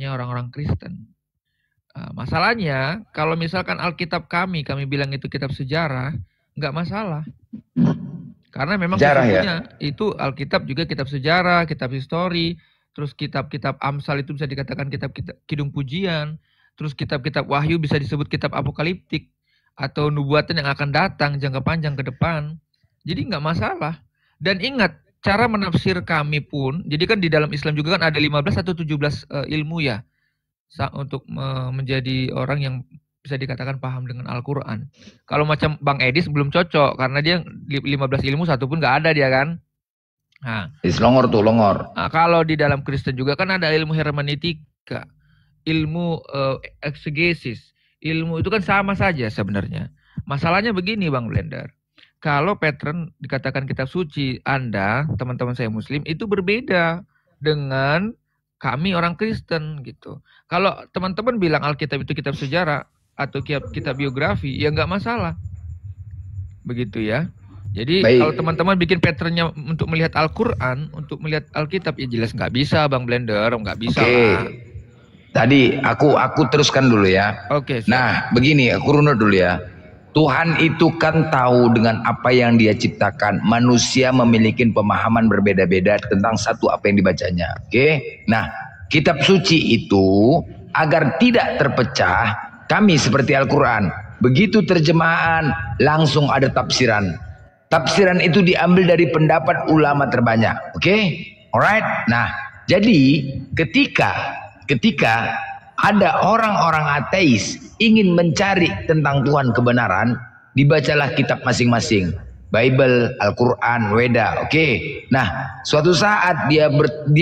orang-orang Kristen. Masalahnya, kalau misalkan Alkitab kami bilang itu kitab sejarah, nggak masalah. Karena memang Sejarah ya. sesungguhnya itu Alkitab juga kitab sejarah, kitab histori, terus kitab-kitab Amsal itu bisa dikatakan kitab-kitab kidung pujian, terus kitab-kitab Wahyu bisa disebut kitab apokaliptik, atau nubuatan yang akan datang jangka panjang ke depan. Jadi nggak masalah. Dan ingat, cara menafsir kami pun, jadi kan di dalam Islam juga kan ada 15 atau 17 ilmu ya, untuk menjadi orang yang bisa dikatakan paham dengan Al-Quran. Kalau macam Bang Edis belum cocok, karena dia 15 ilmu satu pun nggak ada dia kan. Nah, Longor tuh, longor. Nah, kalau di dalam Kristen juga kan ada ilmu hermeneutika, ilmu eksegesis. Ilmu itu kan sama saja sebenarnya. Masalahnya begini Bang Blender. Kalau pattern dikatakan kitab suci Anda, teman-teman saya Muslim, itu berbeda dengan kami orang Kristen gitu. Kalau teman-teman bilang Alkitab itu kitab sejarah atau kitab biografi, ya nggak masalah. Begitu ya. Jadi kalau teman-teman bikin patternnya untuk melihat Al-Quran, untuk melihat Alkitab, ya jelas nggak bisa Bang Blender, nggak bisa lah. Tadi aku teruskan dulu ya. Oke. Nah begini, aku runut dulu ya. Tuhan itu kan tahu dengan apa yang dia ciptakan. Manusia memiliki pemahaman berbeda-beda tentang satu apa yang dibacanya. Oke. Nah, kitab suci itu agar tidak terpecah, kami seperti Al-Quran, begitu terjemahan langsung ada tafsiran. Tafsiran itu diambil dari pendapat ulama terbanyak. Oke. Alright. Nah, jadi ketika ada orang-orang ateis ingin mencari tentang Tuhan kebenaran, dibacalah kitab masing-masing. Bible, Al-Quran, Weda. Oke. Nah, suatu saat dia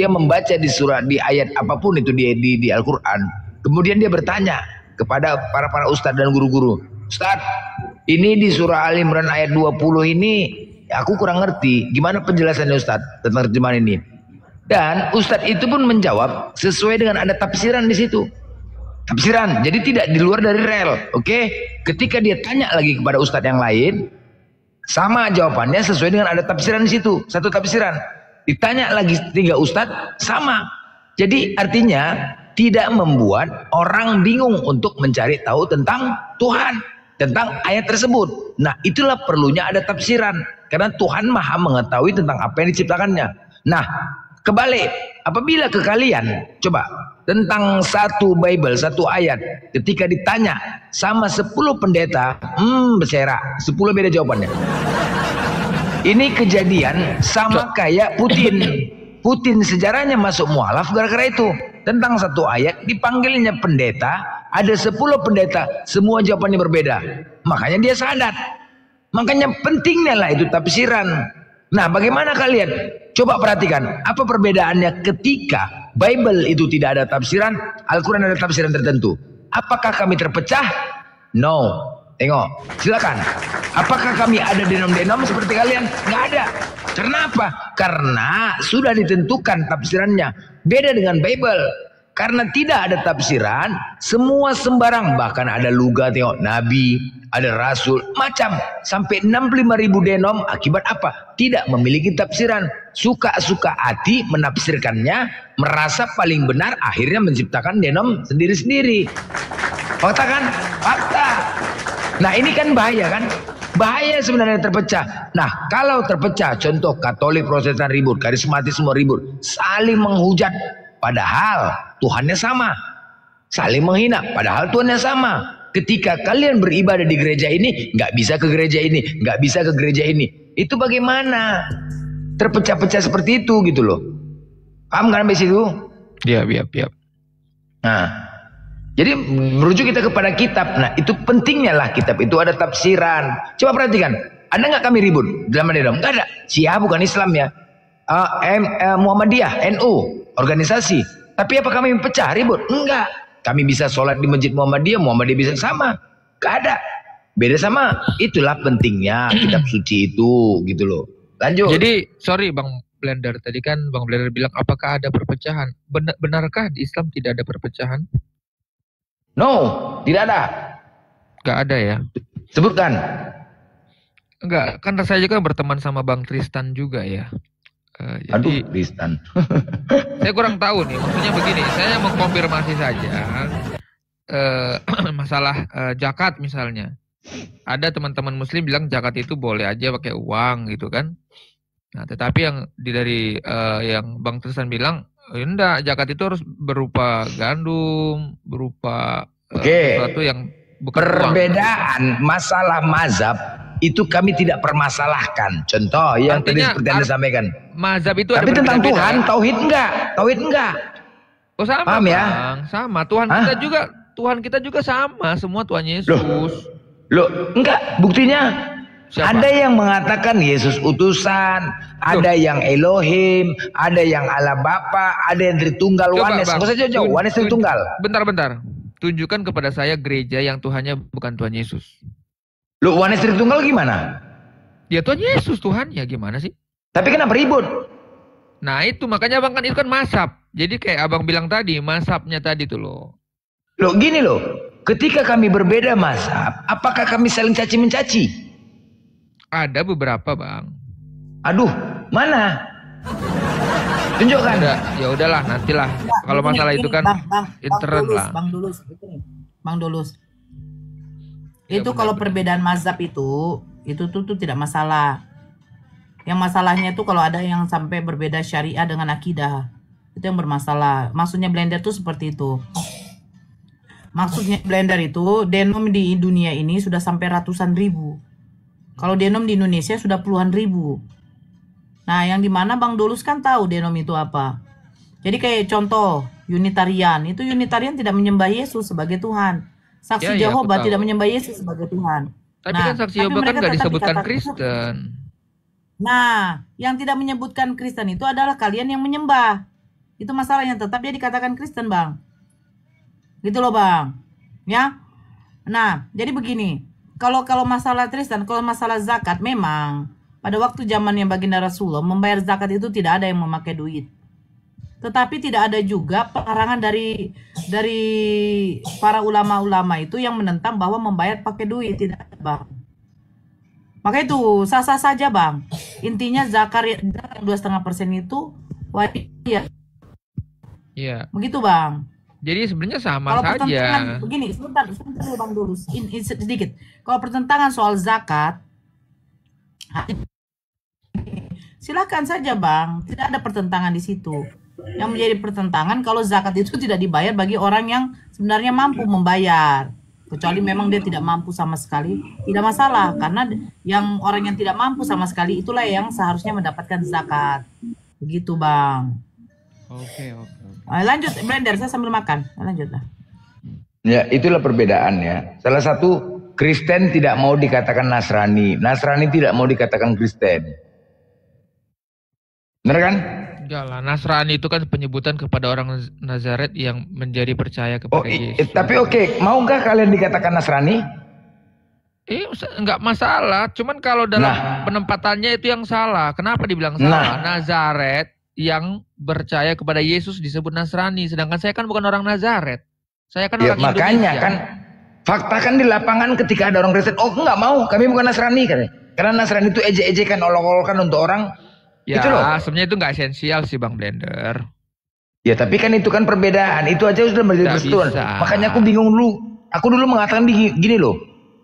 membaca di ayat apapun itu di Al-Quran. Kemudian dia bertanya kepada para ustadz dan guru-guru. Ustadz, ini di surah Al-Imran ayat 20 ini aku kurang ngerti. Gimana penjelasannya Ustadz tentang terjemahan ini? Dan Ustadz itu pun menjawab sesuai dengan ada tafsiran di situ. Tafsiran, jadi tidak di luar dari rel. Oke. Ketika dia tanya lagi kepada Ustadz yang lain, sama jawabannya sesuai dengan ada tafsiran di situ. Satu tafsiran. Ditanya lagi 3 Ustadz, sama. Jadi artinya tidak membuat orang bingung untuk mencari tahu tentang Tuhan, tentang ayat tersebut. Nah, itulah perlunya ada tafsiran, karena Tuhan Maha mengetahui tentang apa yang diciptakannya. Nah, kebalik, apabila ke kalian coba tentang satu Bible, satu ayat, ketika ditanya sama 10 pendeta, bersera, 10 beda jawabannya. Ini kejadian sama kayak Putin. Putin sejarahnya masuk mualaf gara-gara itu. Tentang satu ayat dipanggilnya pendeta, ada 10 pendeta, semua jawabannya berbeda. Makanya dia sadar. Makanya pentingnya lah itu tafsiran. Nah, bagaimana kalian? Coba perhatikan, apa perbedaannya ketika Bible itu tidak ada tafsiran, Al-Quran ada tafsiran tertentu. Apakah kami terpecah? No. Tengok, silakan. Apakah kami ada denom-denom seperti kalian? Nggak ada. Kenapa? Karena sudah ditentukan tafsirannya. Beda dengan Bible. Karena tidak ada tafsiran, semua sembarang. Bahkan ada luga, tengok, nabi, ada rasul, macam. Sampai 65.000 denom, akibat apa? Tidak memiliki tafsiran. Suka-suka hati menafsirkannya, merasa paling benar, akhirnya menciptakan denom sendiri-sendiri. Fakta kan? Fakta. Nah, ini kan bahaya kan? Bahaya sebenarnya terpecah. Nah, kalau terpecah, contoh Katolik, Protestan ribut, karismatis semua ribut, saling menghujat, padahal Tuhannya sama. Saling menghina, padahal Tuhannya sama. Ketika kalian beribadah di gereja ini, nggak bisa ke gereja ini, nggak bisa ke gereja ini. Itu bagaimana? Terpecah-pecah seperti itu gitu loh. Paham kan sampai situ? Iya. Nah, jadi merujuk kita kepada kitab. Nah, itu pentingnya lah kitab itu ada tafsiran. Coba perhatikan, ada nggak kami ribut dalam dalam? Nggak ada. Syiah bukan Islam ya. Muhammadiyah, NU, organisasi. Tapi apa kami pecah ribut? Enggak. Kami bisa sholat di masjid Muhammadiyah, Muhammadiyah bisa sama. Nggak ada. Beda sama. Itulah pentingnya kitab suci itu, gitu loh. Lanjut. Jadi, sorry Bang Blender, tadi kan Bang Blender bilang apakah ada perpecahan? Benarkah di Islam tidak ada perpecahan? No, tidak ada. Nggak ada ya? Sebutkan. Enggak, kan saya juga berteman sama Bang Tristan juga ya. Aduh, Jadi Kristen. saya kurang tahu nih, maksudnya begini, saya mengkonfirmasi saja masalah zakat misalnya. Ada teman-teman muslim bilang zakat itu boleh aja pakai uang gitu kan. Nah, tetapi yang dari yang Bang Tristan bilang, enggak, zakat itu harus berupa gandum, berupa sesuatu Oke, yang bukan uang. perbedaan masalah mazhab itu kami tidak permasalahkan. Contoh yang tadi Artinya seperti Anda sampaikan. mazhab itu ada Tapi tentang berbeda-beda. Tuhan, tauhid enggak? Tauhid enggak? Oh sama Paham ya? Bang, sama. Tuhan kita juga sama, semua Tuhan Yesus. Loh, enggak, buktinya Siapa? ada yang mengatakan Yesus utusan, ada yang Elohim, ada yang Allah Bapa, ada yang Tritunggal, Coba, Wanes. Bang. Nggak usah jauh-jauh, Wanes Tritunggal. Bentar. Tunjukkan kepada saya gereja yang Tuhannya bukan Tuhan Yesus. Loh, Wanes Tritunggal gimana? Ya Tuhan Yesus Tuhannya, gimana sih? Tapi kenapa ribut? Nah itu makanya Abang kan itu kan mazhab. Jadi kayak Abang bilang tadi, mazhabnya tadi tuh loh. Loh, gini loh. Ketika kami berbeda mazhab, apakah kami saling caci mencaci? Ada beberapa Bang. Aduh, mana? Tunjukkan. Ya udahlah, nantilah. Kalau masalah itu kan intern lah. Bang Dolus. Ya, Itu benar, kalau benar. perbedaan mazhab itu tuh tidak masalah. Yang masalahnya itu kalau ada yang sampai berbeda syariah dengan akidah. Itu yang bermasalah. Maksudnya blender tuh seperti itu. Maksudnya blender itu denom di dunia ini sudah sampai ratusan ribu. Kalau denom di Indonesia sudah puluhan ribu. Nah, yang dimana Bang Dolus kan tahu denom itu apa. Jadi kayak contoh Unitarian. Itu Unitarian tidak menyembah Yesus sebagai Tuhan. Saksi Ya, aku Jehovah tahu. tidak menyembah Yesus sebagai Tuhan. Tapi Nah, kan saksi tapi Yehova kan mereka nggak tetap disebutkan dikatakan Kristen. Nah, yang tidak menyebutkan Kristen itu adalah kalian yang menyembah. Itu masalahnya, tetap dia dikatakan Kristen, Bang. Gitu loh, Bang. Ya. Nah, jadi begini. Kalau masalah Kristen, kalau masalah zakat, memang pada waktu zamannya baginda Rasulullah membayar zakat itu tidak ada yang memakai duit. Tetapi tidak ada juga pelarangan dari para ulama-ulama itu yang menentang bahwa membayar pakai duit, tidak ada, Bang. Maka itu sah-sah saja, Bang. Intinya zakat 2,5% itu wajib ya. Iya. Begitu, Bang. Jadi sebenarnya sama Kalau saja. pertentangan begini, sebentar dulu, Bang dulu. Sedikit. Kalau pertentangan soal zakat, silakan saja, Bang. Tidak ada pertentangan di situ. Yang menjadi pertentangan kalau zakat itu tidak dibayar bagi orang yang sebenarnya mampu membayar. Kecuali memang dia tidak mampu sama sekali, tidak masalah. Karena yang orang yang tidak mampu sama sekali itulah yang seharusnya mendapatkan zakat. Begitu, Bang. Oke. Lanjut, blender. Saya sambil makan. Lanjutlah. Ya, itulah perbedaannya. Salah satu, Kristen tidak mau dikatakan Nasrani. Nasrani tidak mau dikatakan Kristen. Benar kan? Enggak lah, Nasrani itu kan penyebutan kepada orang Nazaret yang menjadi percaya kepada Yesus. Tapi oke, maukah kalian dikatakan Nasrani? Enggak masalah, cuman kalau dalam penempatannya itu yang salah. Kenapa dibilang salah? Nazaret yang percaya kepada Yesus disebut Nasrani, sedangkan saya kan bukan orang Nazaret. Saya kan orang makanya Indonesia. Kan fakta kan di lapangan ketika ada orang Kristen, oh enggak mau, kami bukan Nasrani kan. Karena Nasrani itu ejek-ejekan, olok-olokan untuk orang. Ya, itu loh. sebenarnya itu nggak esensial sih, Bang Blender. Ya, tapi kan itu kan perbedaan. Itu aja sudah menjadi persatuan. Makanya aku bingung dulu. Aku dulu mengatakan gini loh.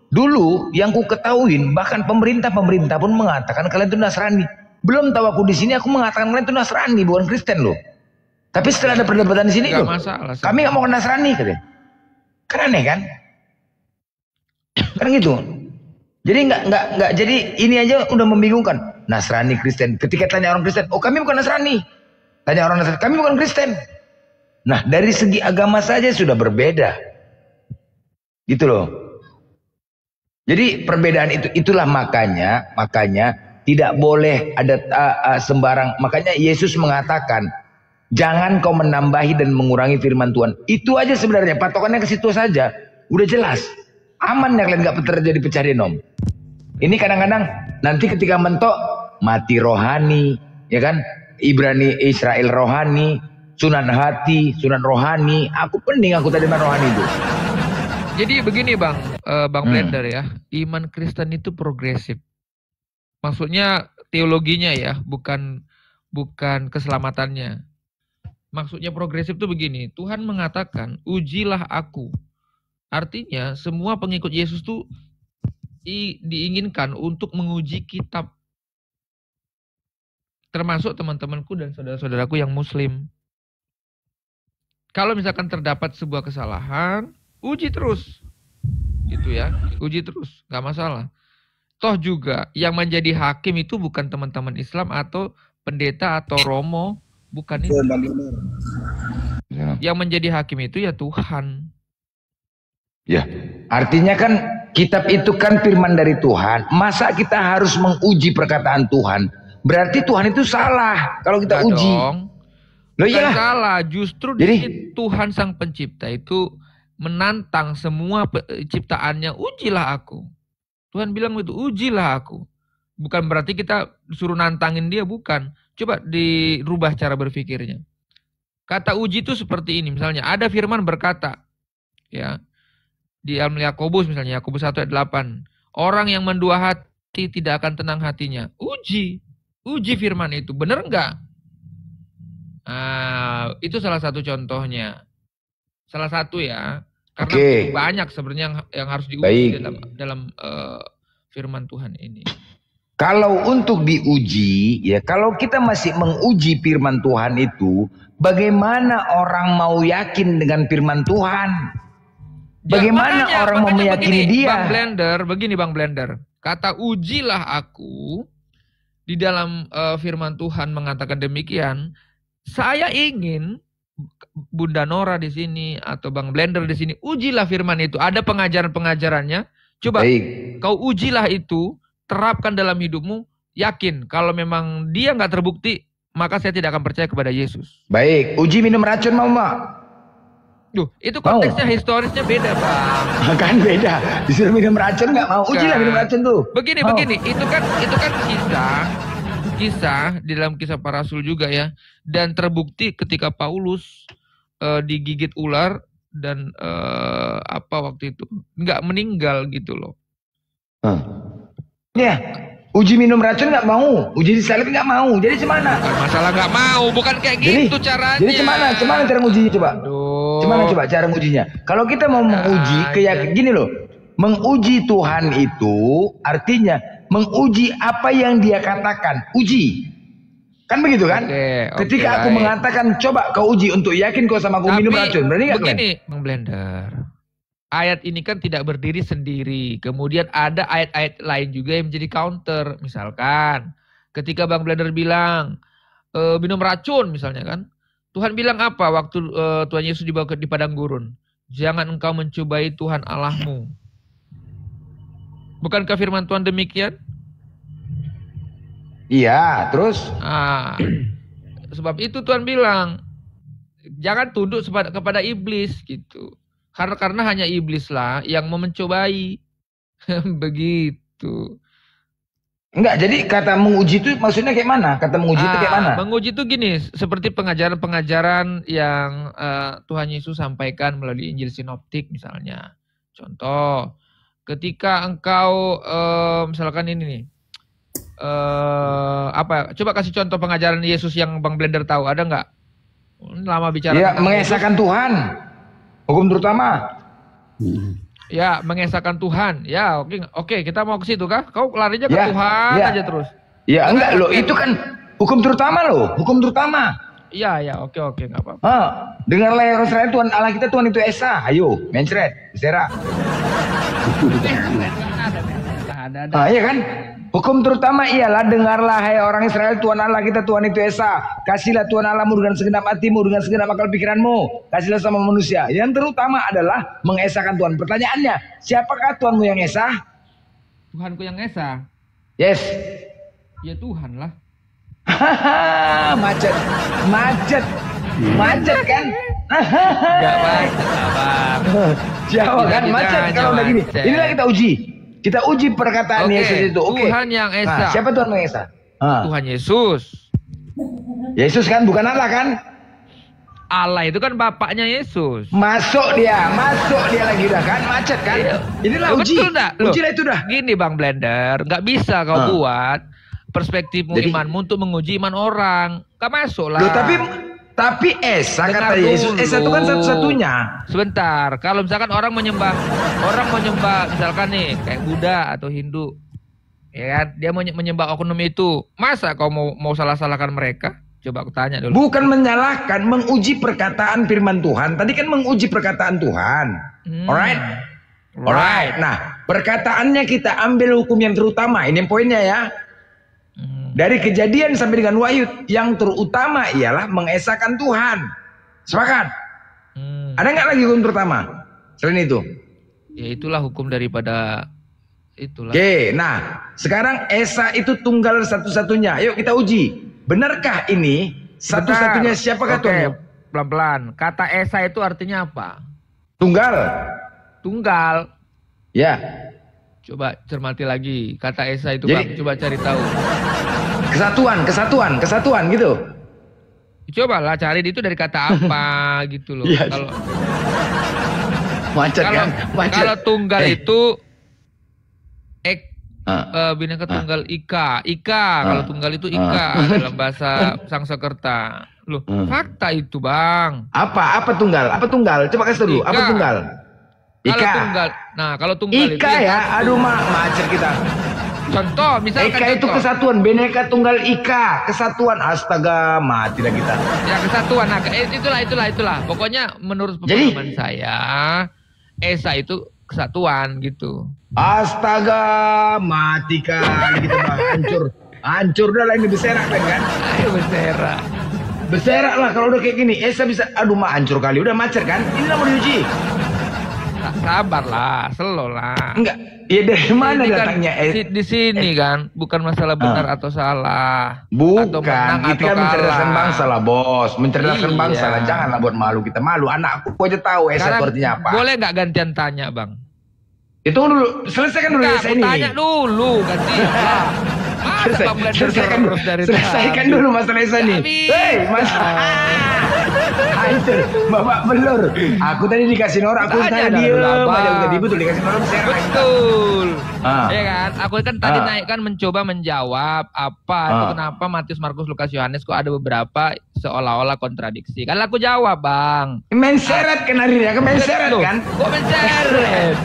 Dulu yang ku ketahuin, bahkan pemerintah pun mengatakan kalian itu Nasrani. Belum tahu aku di sini, aku mengatakan kalian itu Nasrani, bukan Kristen loh. Tapi setelah ada perdebatan di sini loh, kami nggak mau Nasrani katanya. Kan aneh kan? Kan gitu. Jadi nggak jadi ini aja udah membingungkan. Nasrani Kristen. Ketika tanya orang Kristen, oh kami bukan Nasrani. Tanya orang Nasrani, kami bukan Kristen. Nah, dari segi agama saja sudah berbeda. Gitu loh. Jadi perbedaan itulah makanya tidak boleh ada sembarang. Makanya Yesus mengatakan, jangan kau menambahi dan mengurangi firman Tuhan. Itu aja sebenarnya, patokannya ke situ saja. Udah jelas. Aman ya kalian nggak terjadi pecah denom. Ini kadang-kadang nanti ketika mentok mati rohani, ya kan? Ibrani Israel rohani, Sunan hati, Sunan rohani. Aku pening aku tadi main rohani itu. Jadi begini Bang Blender ya, iman Kristen itu progresif. Maksudnya teologinya ya, bukan bukan keselamatannya. Maksudnya progresif itu begini, Tuhan mengatakan, ujilah aku. Artinya semua pengikut Yesus tuh diinginkan untuk menguji kitab. Termasuk teman-temanku dan saudara-saudaraku yang muslim. Kalau misalkan terdapat sebuah kesalahan, uji terus. Gitu ya, uji terus, nggak masalah. Toh juga yang menjadi hakim itu bukan teman-teman Islam atau pendeta atau romo, bukan itu. Yang menjadi hakim itu ya Tuhan. Ya, artinya kan kitab itu kan firman dari Tuhan. Masa kita harus menguji perkataan Tuhan? Berarti Tuhan itu salah kalau kita Nggak uji. dong. Loh Bukan iya. salah, justru Jadi, Tuhan Sang Pencipta itu menantang semua ciptaannya, ujilah aku. Tuhan bilang begitu, ujilah aku. Bukan berarti kita suruh nantangin dia, bukan. Coba dirubah cara berpikirnya. Kata uji itu seperti ini, misalnya ada firman berkata, ya, di dalam Yakobus misalnya, Yakobus 1 ayat 8, orang yang mendua hati tidak akan tenang hatinya. Uji firman itu, benar enggak? Nah, itu salah satu contohnya. Salah satu ya. Karena banyak sebenarnya yang harus diuji dalam firman Tuhan ini. Kalau untuk diuji, ya kalau kita masih menguji firman Tuhan itu, bagaimana orang mau yakin dengan firman Tuhan? Bagaimana orang mau meyakini dia? Bang Blender. Kata ujilah aku, di dalam firman Tuhan mengatakan demikian. Saya ingin Bunda Nora di sini atau Bang Blender di sini, ujilah firman itu. Ada pengajaran-pengajarannya. Coba kau ujilah itu, terapkan dalam hidupmu. Yakin kalau memang dia nggak terbukti, maka saya tidak akan percaya kepada Yesus. Baik, uji minum racun mau Mak? Duh, itu konteksnya historisnya beda, Bang. Kan beda. Disuruh minum racun nggak mau. Ujilah minum racun tuh. Begini. Itu kan kisah di dalam Kisah Para Rasul juga ya, dan terbukti ketika Paulus digigit ular dan waktu itu nggak meninggal gitu loh. Ya, uji minum racun nggak mau, uji disalib nggak mau. Jadi gimana? Masalah nggak mau, bukan kayak gitu caranya. Jadi gimana cara ngujinya coba? Gimana coba cara ngujinya? Kalau kita mau menguji gini loh, menguji Tuhan itu artinya menguji apa yang dia katakan, uji. Kan begitu kan? Ketika aku mengatakan coba kau uji untuk yakin kau sama aku minum racun, berarti nggak? Begini, Bang Blender. Ayat ini kan tidak berdiri sendiri. Kemudian ada ayat-ayat lain juga yang menjadi counter. Misalkan ketika Bang Blender bilang minum racun misalnya kan. Tuhan bilang apa waktu Tuhan Yesus dibawa di padang gurun? Jangan engkau mencobai Tuhan Allahmu. Bukankah firman Tuhan demikian? Iya, terus? Sebab itu Tuhan bilang, jangan tunduk kepada iblis gitu. Karena hanya iblislah yang mau mencobai. Begitu. Enggak, jadi kata menguji itu maksudnya kayak mana? Kata menguji itu kayak mana? Menguji itu gini, seperti pengajaran-pengajaran yang Tuhan Yesus sampaikan melalui Injil Sinoptik misalnya. Contoh, ketika engkau misalkan ini nih, coba kasih contoh pengajaran Yesus yang Bang Blender tahu, ada nggak? Lama bicara. Ya, mengesahkan Tuhan, hukum terutama. Ya, mengesahkan Tuhan. Ya, oke, kita mau ke situ kah? Kau larinya ke Tuhan aja terus. Ya, enggak loh, itu kan hukum terutama loh, hukum terutama. Iya, oke, nggak apa-apa. Dengarlah ya Israel, Tuhan Allah kita Tuhan itu Esa. Ayo, mencret, Zera. Iya kan? Hukum terutama ialah dengarlah hai orang Israel, Tuhan Allah kita Tuhan itu Esa. Kasihlah Tuhan Allahmu dengan segenap hatimu, dengan segenap akal pikiranmu. Kasihlah sama manusia. Yang terutama adalah mengesahkan Tuhan. Pertanyaannya, siapakah Tuhanmu yang Esa? Tuhanku yang Esa. Yes. Ya Tuhan lah. Macet kan? Gak macet Bang. Jawa kan macet kalau udah gini. Inilah kita uji. Kita uji perkataan Yesus itu. Tuhan yang Esa. Siapa Tuhan yang Esa? Tuhan Yesus. Yesus kan bukan Allah kan? Allah itu kan bapaknya Yesus. Masuk dia lagi udah kan macet kan? Inilah uji. Betul dah. Uji lah itu dah. Gini Bang Blender, nggak bisa kau buat perspektifmu, Jadi- imanmu untuk menguji iman orang. Gak masuk lah. Loh, tapi Esa Dengar kata Yesus, dulu. Esa itu kan satu-satunya. Sebentar, kalau misalkan orang menyembah misalkan nih kayak Buddha atau Hindu, ya kan? Dia mau menyembah oknum itu, masa kau mau salah-salahkan mereka? Coba aku tanya dulu. Bukan menyalahkan, menguji perkataan firman Tuhan. Tadi kan menguji perkataan Tuhan. Alright? Alright. Nah, perkataannya kita ambil hukum yang terutama. Ini poinnya ya. Dari Kejadian sampai dengan Wahyu, yang terutama ialah mengesahkan Tuhan. Sepakat? Ada nggak lagi hukum terutama selain itu? Ya itulah hukum daripada itulah. Oke, nah sekarang Esa itu tunggal satu-satunya. Yuk kita uji. Benarkah ini satu-satunya siapakah Oke, Tuhan? pelan-pelan. Kata Esa itu artinya apa? Tunggal. Tunggal. Ya. Coba cermati lagi. Kata Esa itu Jadi- Bang, coba cari tahu. Kesatuan gitu. Cobalah cari itu dari kata apa gitu loh. Iya. Kalau Macet kalau kan? Macet. kalau tunggal itu Ah. bineka tunggal ika. Kalau tunggal itu ika dalam bahasa Sangsekerta. Loh, fakta itu, Bang. Apa tunggal? Apa tunggal? Coba kasih dulu. Ika. Apa tunggal? Kalau Ika. tunggal. Nah, kalau tunggal itu Ika yang ya. satu. Aduh macet kita. Contoh, misalkan Ika itu contoh. kesatuan. Bineka tunggal ika. Kesatuan. Astaga, mati lah kita. Ya kesatuan. Nah, itulah. Pokoknya menurut Jadi? pemahaman saya, Esa itu kesatuan gitu. Astaga, mati kali kita mah. Hancur dah lah ini berserak kan? Ayo bersera. Berserak lah kalau udah kayak gini. Esa bisa, aduh mah hancur kali. Udah macet kan? Ini lah mau diuji. Sabar lah, slow lah. Enggak. Ya dari mana Ini kan datangnya? di sini kan bukan masalah benar atau salah. Atau Bukan, menang kita atau kan mencerdaskan kalah. bangsa lah bos. Mencerdaskan Iya. bangsa lah. Janganlah buat malu kita. Malu, anakku aja tahu Esa itu artinya apa. Boleh nggak gantian tanya, Bang? Itu dulu, selesaikan dulu Enggak, Esa aku ini. tanya dulu gantian lah. Masa Bang Blender terus dari selesaikan tadi? dulu masalah Esa ini. Nggak bisa. Hei, mas. Hancur, bapak belur. Aku tadi dikasih norak, aku Tanya tanya dah dia. dulu, Abang. Padahal tadi betul dikasih norak berserak. Betul. Ah. Ya kan? Aku kan tadi Ah. naik kan mencoba menjawab apa itu Ah. kenapa Matius, Markus, Lukas, Yohanes kok ada beberapa seolah-olah kontradiksi. Kan aku jawab, Bang. Menseret kan hari ini, main seret Loh, kan? kok menceret?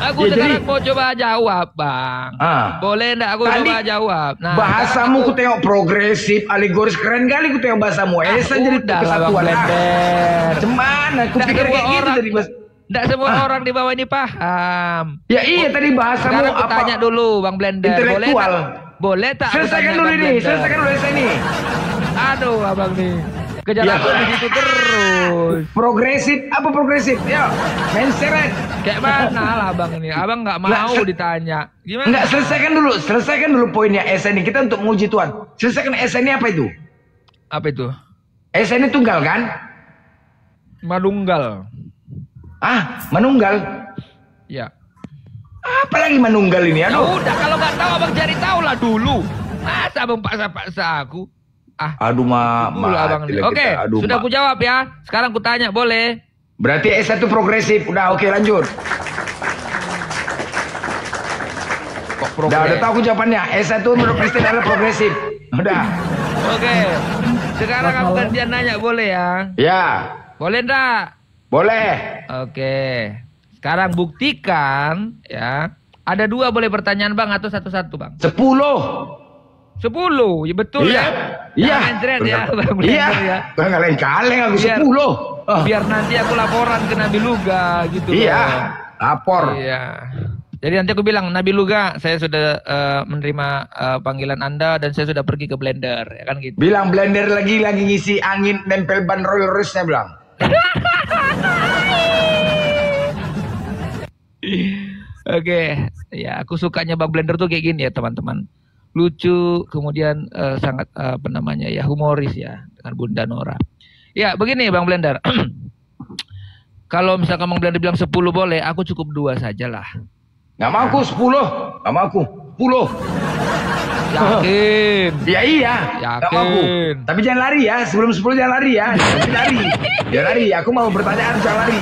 Aku Ya, sekarang jadi- mau coba jawab, Bang. Ah. Boleh enggak aku Tadi coba jawab? Nah, bahasamu sekarang ku tengok progresif, alegoris, keren kali ku tengok bahasamu. Esa jadi udah lah, Bang kesatuan. Blender. Cemana? Ku Nggak pikir semua kayak gitu orang- tadi mas. Enggak semua orang di bawah ini paham. Ya iya tadi bahasamu Sekarang aku apa? tanya dulu, Bang Blender. Intelektual. Boleh tak aku Selesaikan tanya, dulu Bang ini, Blender? selesaikan dulu Esa ini. Aduh, Abang nih. Kejar Ya. aku di situ terus. Progresif, apa progresif? Yo, main seret. Kayak mana lah Abang ini? Abang nggak Nggak, mau ditanya. Gimana? Enggak, selesaikan dulu poinnya Esa ini. Kita untuk menguji Tuhan. Selesaikan Esa ini apa itu? Apa itu? Esa ini tunggal kan? Manunggal. Ah, menunggal. Ya. Apalagi menunggal ini? Ya Aduh. udah kalau nggak tahu Abang cari tahu lah dulu. Masa Abang paksa-paksa aku? Aduh ma, Dulu Abang mati nih. lah Oke, kita. Aduh, sudah Ma. aku jawab ya. Sekarang aku tanya, boleh? Berarti Esa itu progresif. Udah, oke lanjut. Kok Udah tahu aku jawabannya. Esa itu menurut Kristen adalah progresif. Udah. Oke. Sekarang aku gantian nanya, boleh ya? Ya, Boleh enggak? boleh. Oke. Sekarang buktikan ya. Ada 2 boleh pertanyaan Bang atau satu-satu Bang? 10. 10, ya betul Iya. ya? Iya. Jangan mencret ya, Bang Iya. Blender ya. Bang kaleng-kaleng aku Biar- 10. Ah. Biar nanti aku laporan ke Nabi Luga gitu Iya. loh. Lapor. Iya. Jadi nanti aku bilang, Nabi Luga, saya sudah menerima panggilan Anda dan saya sudah pergi ke Blender, ya kan gitu. Bilang blender lagi ngisi angin nempel ban Rolls Royce-nya bilang. Oke, ya aku sukanya Bang Blender tuh kayak gini ya teman-teman. Lucu, kemudian sangat apa namanya ya humoris ya dengan Bunda Nora. Ya begini Bang Blender. Kalau misalkan Bang Blender bilang 10 boleh, aku cukup 2 saja lah. Nggak mau aku 10. Nggak mau aku 10. Yakin? Ya iya. Nggak mau aku. Yakin? Tapi jangan lari ya. Sebelum 10 jangan lari ya. Jangan lari. Jangan lari. Aku mau bertanyaan jangan lari.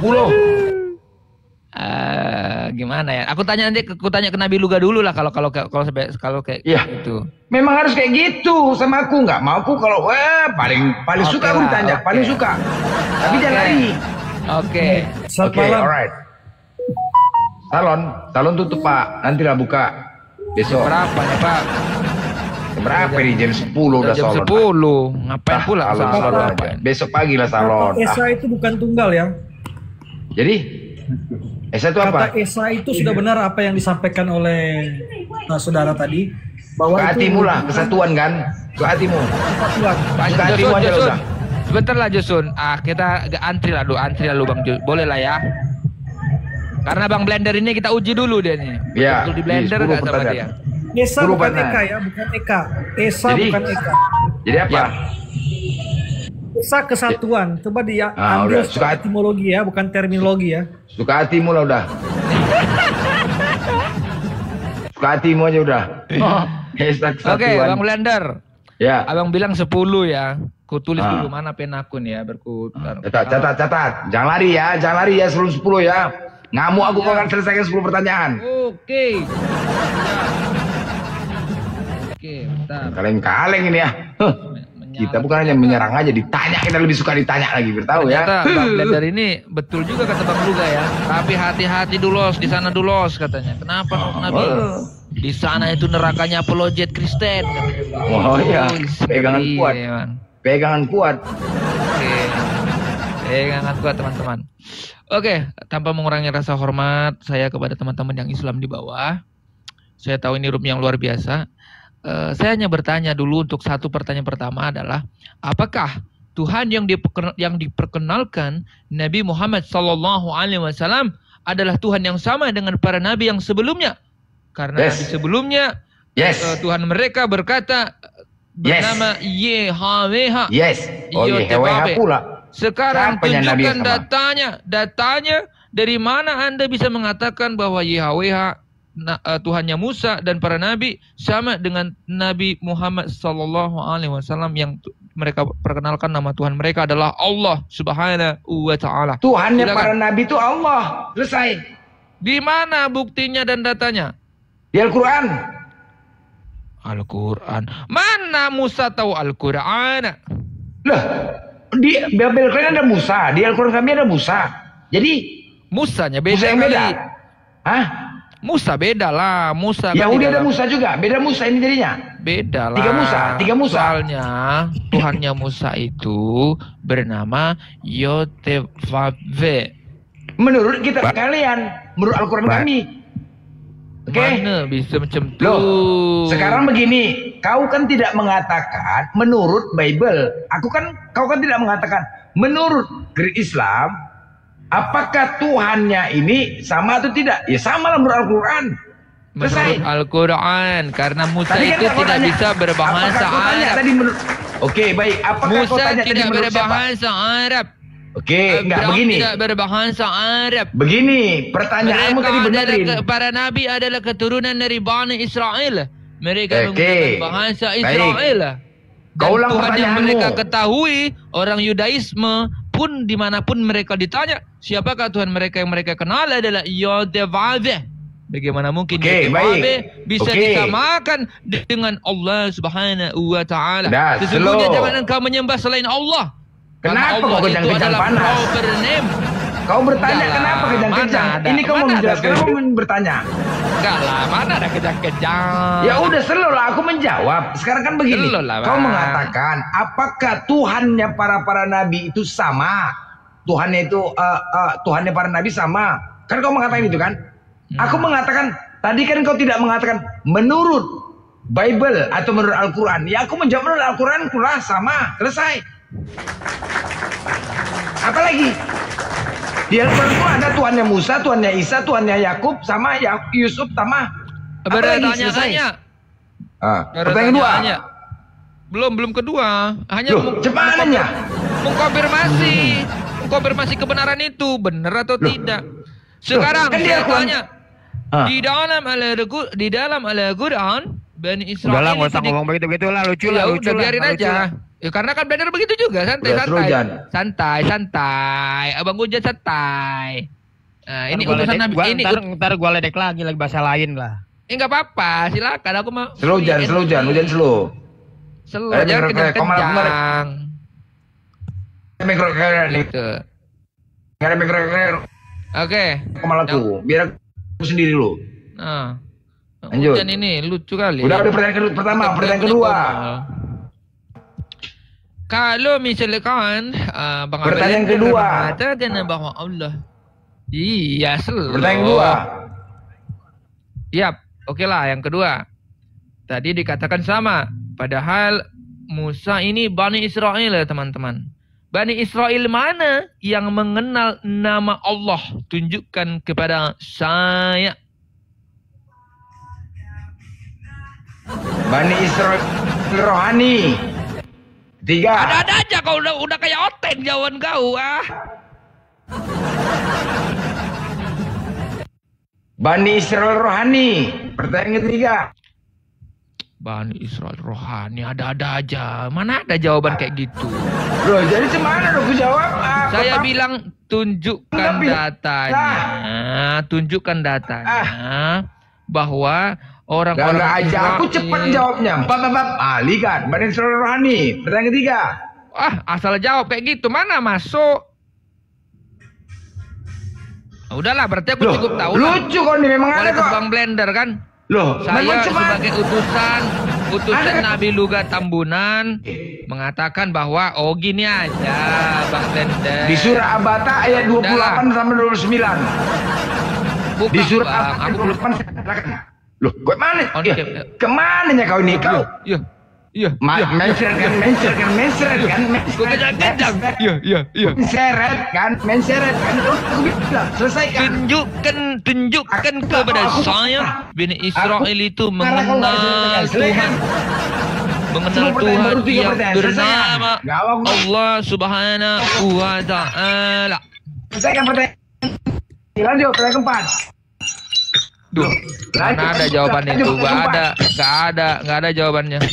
10. gimana ya? Aku tanya ke Nabi Luga dulu lah kalau kayak Iya. gitu. Memang harus kayak gitu sama aku, nggak mau aku kalau paling Oke suka aku lah, ditanya, oke. paling suka. Tapi jangan Oke. lari. Oke. Selamat Oke, malam. alright. Salon tutup Pak, nanti lah buka besok. Berapa ya Pak? Berapa nih jam 10 udah Jam salon. 10. Ngapain pula salon salon aja. ngapain? Besok pagi lah salon. Kata Esa itu bukan tunggal ya. Jadi Esa itu Kata apa? Esa itu sudah benar apa yang disampaikan oleh saudara tadi bahwa Ke hatimu lah, kesatuan kan? Ke hatimu. kesatuan. Pak Suka hatimu Josun, aja Josun. udah. Sebentar lah Josun. Kita antri lah Bang Josun. Boleh lah ya. Karena Bang Blender ini kita uji dulu dia nih. Ya, Betul di blender di 10 nggak sama pertanyaan. dia? Esa 10 bukan pertanyaan. Eka ya, bukan Eka. Esa Jadi? bukan Eka. Jadi apa? Ya. Esa kesatuan. Coba dia Ah, ambil udah. Suka hati. etimologi ya, bukan terminologi ya. Suka hatimu lah udah. Suka hatimu aja udah. Hashtag Oke, kesatuan. Bang Blender. Ya. Abang bilang 10 ya. Ku tulis Ah. dulu mana penaku nih ya berkutar. Catat. Jangan lari ya sebelum 10 ya. Ngamuk aku kalau akan selesaikan 10 pertanyaan. Oke. Oke, bentar. Kaleng-kaleng ini ya. Huh. Kita bukan hanya menyerang aja, ditanya kita lebih suka ditanya lagi, bertahu ya. Ternyata Bang Blender ini betul juga kata Bang Luga ya. Tapi hati-hati dulos, di sana dulos katanya. Kenapa Nabi? Di sana itu nerakanya apologet Kristen. Oh iya, pegangan Iya, kuat. Bang. Pegangan kuat. Oke. Pegangan kuat teman-teman. Oke, tanpa mengurangi rasa hormat saya kepada teman-teman yang Islam di bawah. Saya tahu ini room yang luar biasa. Saya hanya bertanya dulu untuk satu pertanyaan pertama adalah apakah Tuhan yang diperkenalkan Nabi Muhammad SAW adalah Tuhan yang sama dengan para nabi yang sebelumnya? Karena Yes. nabi sebelumnya Tuhan mereka berkata bernama Yahweh. Yes. Oh iya, Yotebabe. pula. Sekarang Siapanya nabi tunjukkan yang sama? datanya dari mana Anda bisa mengatakan bahwa Yahweh Tuhannya Musa dan para nabi sama dengan Nabi Muhammad SAW yang mereka perkenalkan nama Tuhan mereka adalah Allah Subhanahu wa taala. Tuhannya Silakan. para nabi itu Allah. Selesai. Di mana buktinya dan datanya? Di Al-Quran. Al-Quran. Mana Musa tahu Al-Quran? Lah, di Al-Quran ada Musa, di Al-Quran kami ada Musa. Jadi Musanya beda. Musa yang beda. kali. Hah? Musa beda lah. Musa kan Yahudi di ada dalam- Musa juga. Beda Musa ini jadinya. Beda lah. Tiga Musa. Soalnya Tuhannya Musa itu bernama Yotevave. Menurut kita kalian, menurut Al-Quran kami. Oke. Mana bisa macam tu? Loh, sekarang begini, kau kan tidak mengatakan menurut Bible. Kau kan tidak mengatakan menurut Islam. Apakah Tuhannya ini sama atau tidak? Ya sama lah menurut Al-Quran. Menurut Selesai. Al-Quran, karena Musa Tadi kan itu kau tidak tanya, bisa berbahasa apakah kau tanya Arab. tadi menurut? Oke, baik. Apakah kau Musa tanya tadi tidak menurut siapa? berbahasa Arab. Oke, enggak Abraham begini. tidak berbahasa Arab. Begini, pertanyaanmu tadi benerin. Para nabi adalah keturunan dari Bani Israel. Mereka Oke. menggunakan bahasa Baik. Israel. Dan Kau ulang Tuhan yang pertanyaanmu. mereka ketahui, orang Yudaisme pun dimanapun mereka ditanya, siapakah Tuhan mereka yang mereka kenal adalah Yodevave. Bagaimana mungkin Oke, Yodevave baik. bisa Oke. disamakan dengan Allah Subhanahu wa taala? Dah, Sesungguhnya slow. jangan engkau menyembah selain Allah. Karena Kenapa Allah kau itu kejang-kejang adalah panas? proper name. Kau bertanya Enggak lah, kenapa kejang-kejang? mana ada- Ini kau mau mana ada menjelaskan, kejang- kau mau bertanya. Enggak lah, mana ada kejang-kejang. Ya udah slow lah, aku menjawab. Sekarang kan begini, Slow lah, kau Bang. mengatakan apakah Tuhannya para nabi itu sama? Tuhannya itu Tuhannya para nabi sama? Kan kau mengatakan itu kan? Aku mengatakan tadi kan kau tidak mengatakan menurut Bible atau menurut Al-Quran. Ya aku menjawab menurut Al-Quran pula sama. Selesai. Apa lagi? Di Al-Quran itu ada Tuhannya Musa, Tuhannya Isa, Tuhannya Yakub, sama Yusuf, sama apa lagi? Selesai. Bertanya-tanya. Pertanyaan kedua. Belum kedua. Hanya Loh, cepatannya. mengkonfirmasi kebenaran itu benar atau tidak. Sekarang kan saya dia Al-Quran. tanya. Ah. Di dalam Al-Quran Bani Israel Udah lah, nggak itu usah ngomong begitu-begitu lah, lucu lah, Ya lucu udah lah. biarin lucu aja. lah. Ya karena kan benar begitu juga, Udah, Trojan. santai. Abang Ujat santai. Nah, ini utusan Nabi ini ntar gua ledek lagi bahasa lain lah. enggak apa-apa, silakan aku mau. Slow jangan slow. Slow, jangan kencang-kencang. Gitu. Oke. Kemalaku, biar aku sendiri lu. Nah. Lanjut. Dan ini lucu kali. Udah pertanyaan pertama, pertanyaan kedua. Kalau misalkan Bang Abel Pertanyaan kedua. mengatakan bahwa Allah. Iya, slow. Pertanyaan kedua. Yap, oke lah yang kedua. Tadi dikatakan sama, padahal Musa ini Bani Israel ya teman-teman. Bani Israel mana yang mengenal nama Allah? Tunjukkan kepada saya. Bani Israel rohani. 3. Ada aja kau udah kayak Oten jawaban kau Bani Israel rohani. Pertanyaan ketiga. Bani Israel rohani ada-ada aja. Mana ada jawaban kayak gitu? Loh, jadi gimana dong aku jawab? Saya bilang tunjukkan datanya. Tunjukkan datanya bahwa orang-orang Enggak aja aku cepat jawabnya. Lihat Bani Israel rohani. Pertanyaan ketiga. Asal jawab kayak gitu mana masuk? Udahlah, berarti aku cukup tahu. Lucu kok nih memang ada kok. Bang Blender kan? Loh, saya sebagai utusan Nabi Lugat Tambunan mengatakan bahwa gini aja Bang Blender. Di surah Abata ayat 28 sampai 29. Bukan, di surah Bang, Abata aku 28. Loh, kemana? Kemana kau ini kau? Iya. Menseret kan. Gue kejang-kejang. Iya. Menseret kan. Selesaikan. Tunjukkan kepada saya Bani Israel itu mengenal Tuhan. Mengenal Tuhan yang bernama Allah Subhanahu wa Ta'ala. Selesaikan pertanyaan. Lanjut, pertanyaan keempat. Mana ada jawabannya itu? Gak ada jawabannya.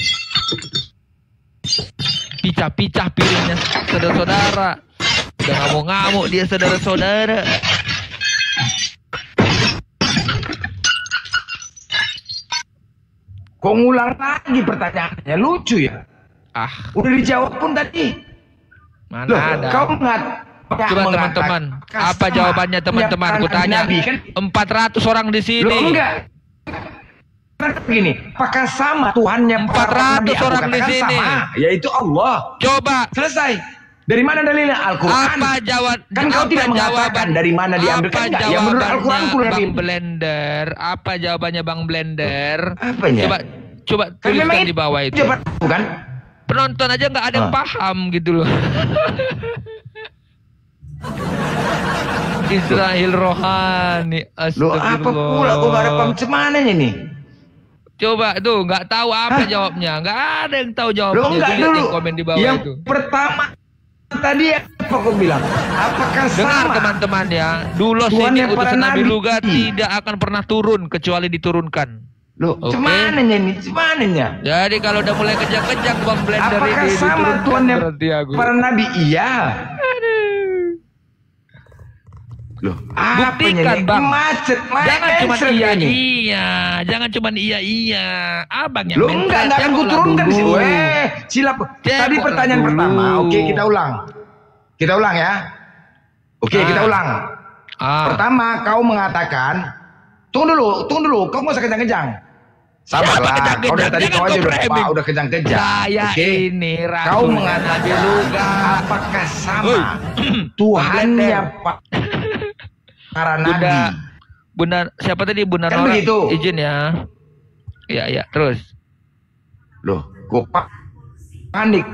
Picah-picah piringnya saudara-saudara. Udah ngamuk-ngamuk dia saudara-saudara. Kok ngulang lagi pertanyaannya? Lucu ya? Udah dijawab pun tadi. Mana Loh, ada? Kau Coba teman-teman, apa jawabannya teman-teman? Kutanya 400 orang di sini. Loh, enggak. Begini, apakah sama Tuhannya 400 orang di sini? Sama, yaitu Allah. Coba. Selesai. Dari mana dalilnya? Al-Quran. Apa jawaban? Kan kau tidak mengatakan dari mana diambil kan enggak? Ya menurut Al-Quran pula Bang Blender. Apa jawabannya Bang Blender? Apanya? Coba tuliskan di bawah itu. Coba bukan? Penonton aja nggak ada yang paham gitu loh. Israel rohani. Loh, apa pula? Kok gak ada pemancemananya nih? Coba tuh, nggak tahu apa jawabnya. Nggak ada yang tahu jawabnya. Loh, enggak dulu. Komen di bawah yang itu. Pertama tadi apa kau bilang? Apakah dengar sama? teman-teman ya, dulu ini utusan Nabi Lugat tidak akan pernah turun kecuali diturunkan. Loh, cemananya nih, cemananya. Jadi kalau udah mulai kejang-kejang Bang Blender apakah ini sama Tuhannya para nabi? Iya. Loh, buktikan Bang. Macet, jangan cuma jangan cuma iya. Abang yang enggak akan kuturunkan sih. Silap. Tadi pertanyaan pertama. Oke, kita ulang. Kita ulang ya. Oke, kita ulang. Pertama, kau mengatakan, tunggu dulu. Kau nggak usah kejang-kejang. Sabarlah. Kau dari tadi kau aja udah kejang-kejang. Saya ini kau mengatakan apakah sama Tuhannya Pak? Para nabi. Bunda siapa tadi Bunda kan Nora begitu. Izin ya. Iya, terus. Loh, kok panik?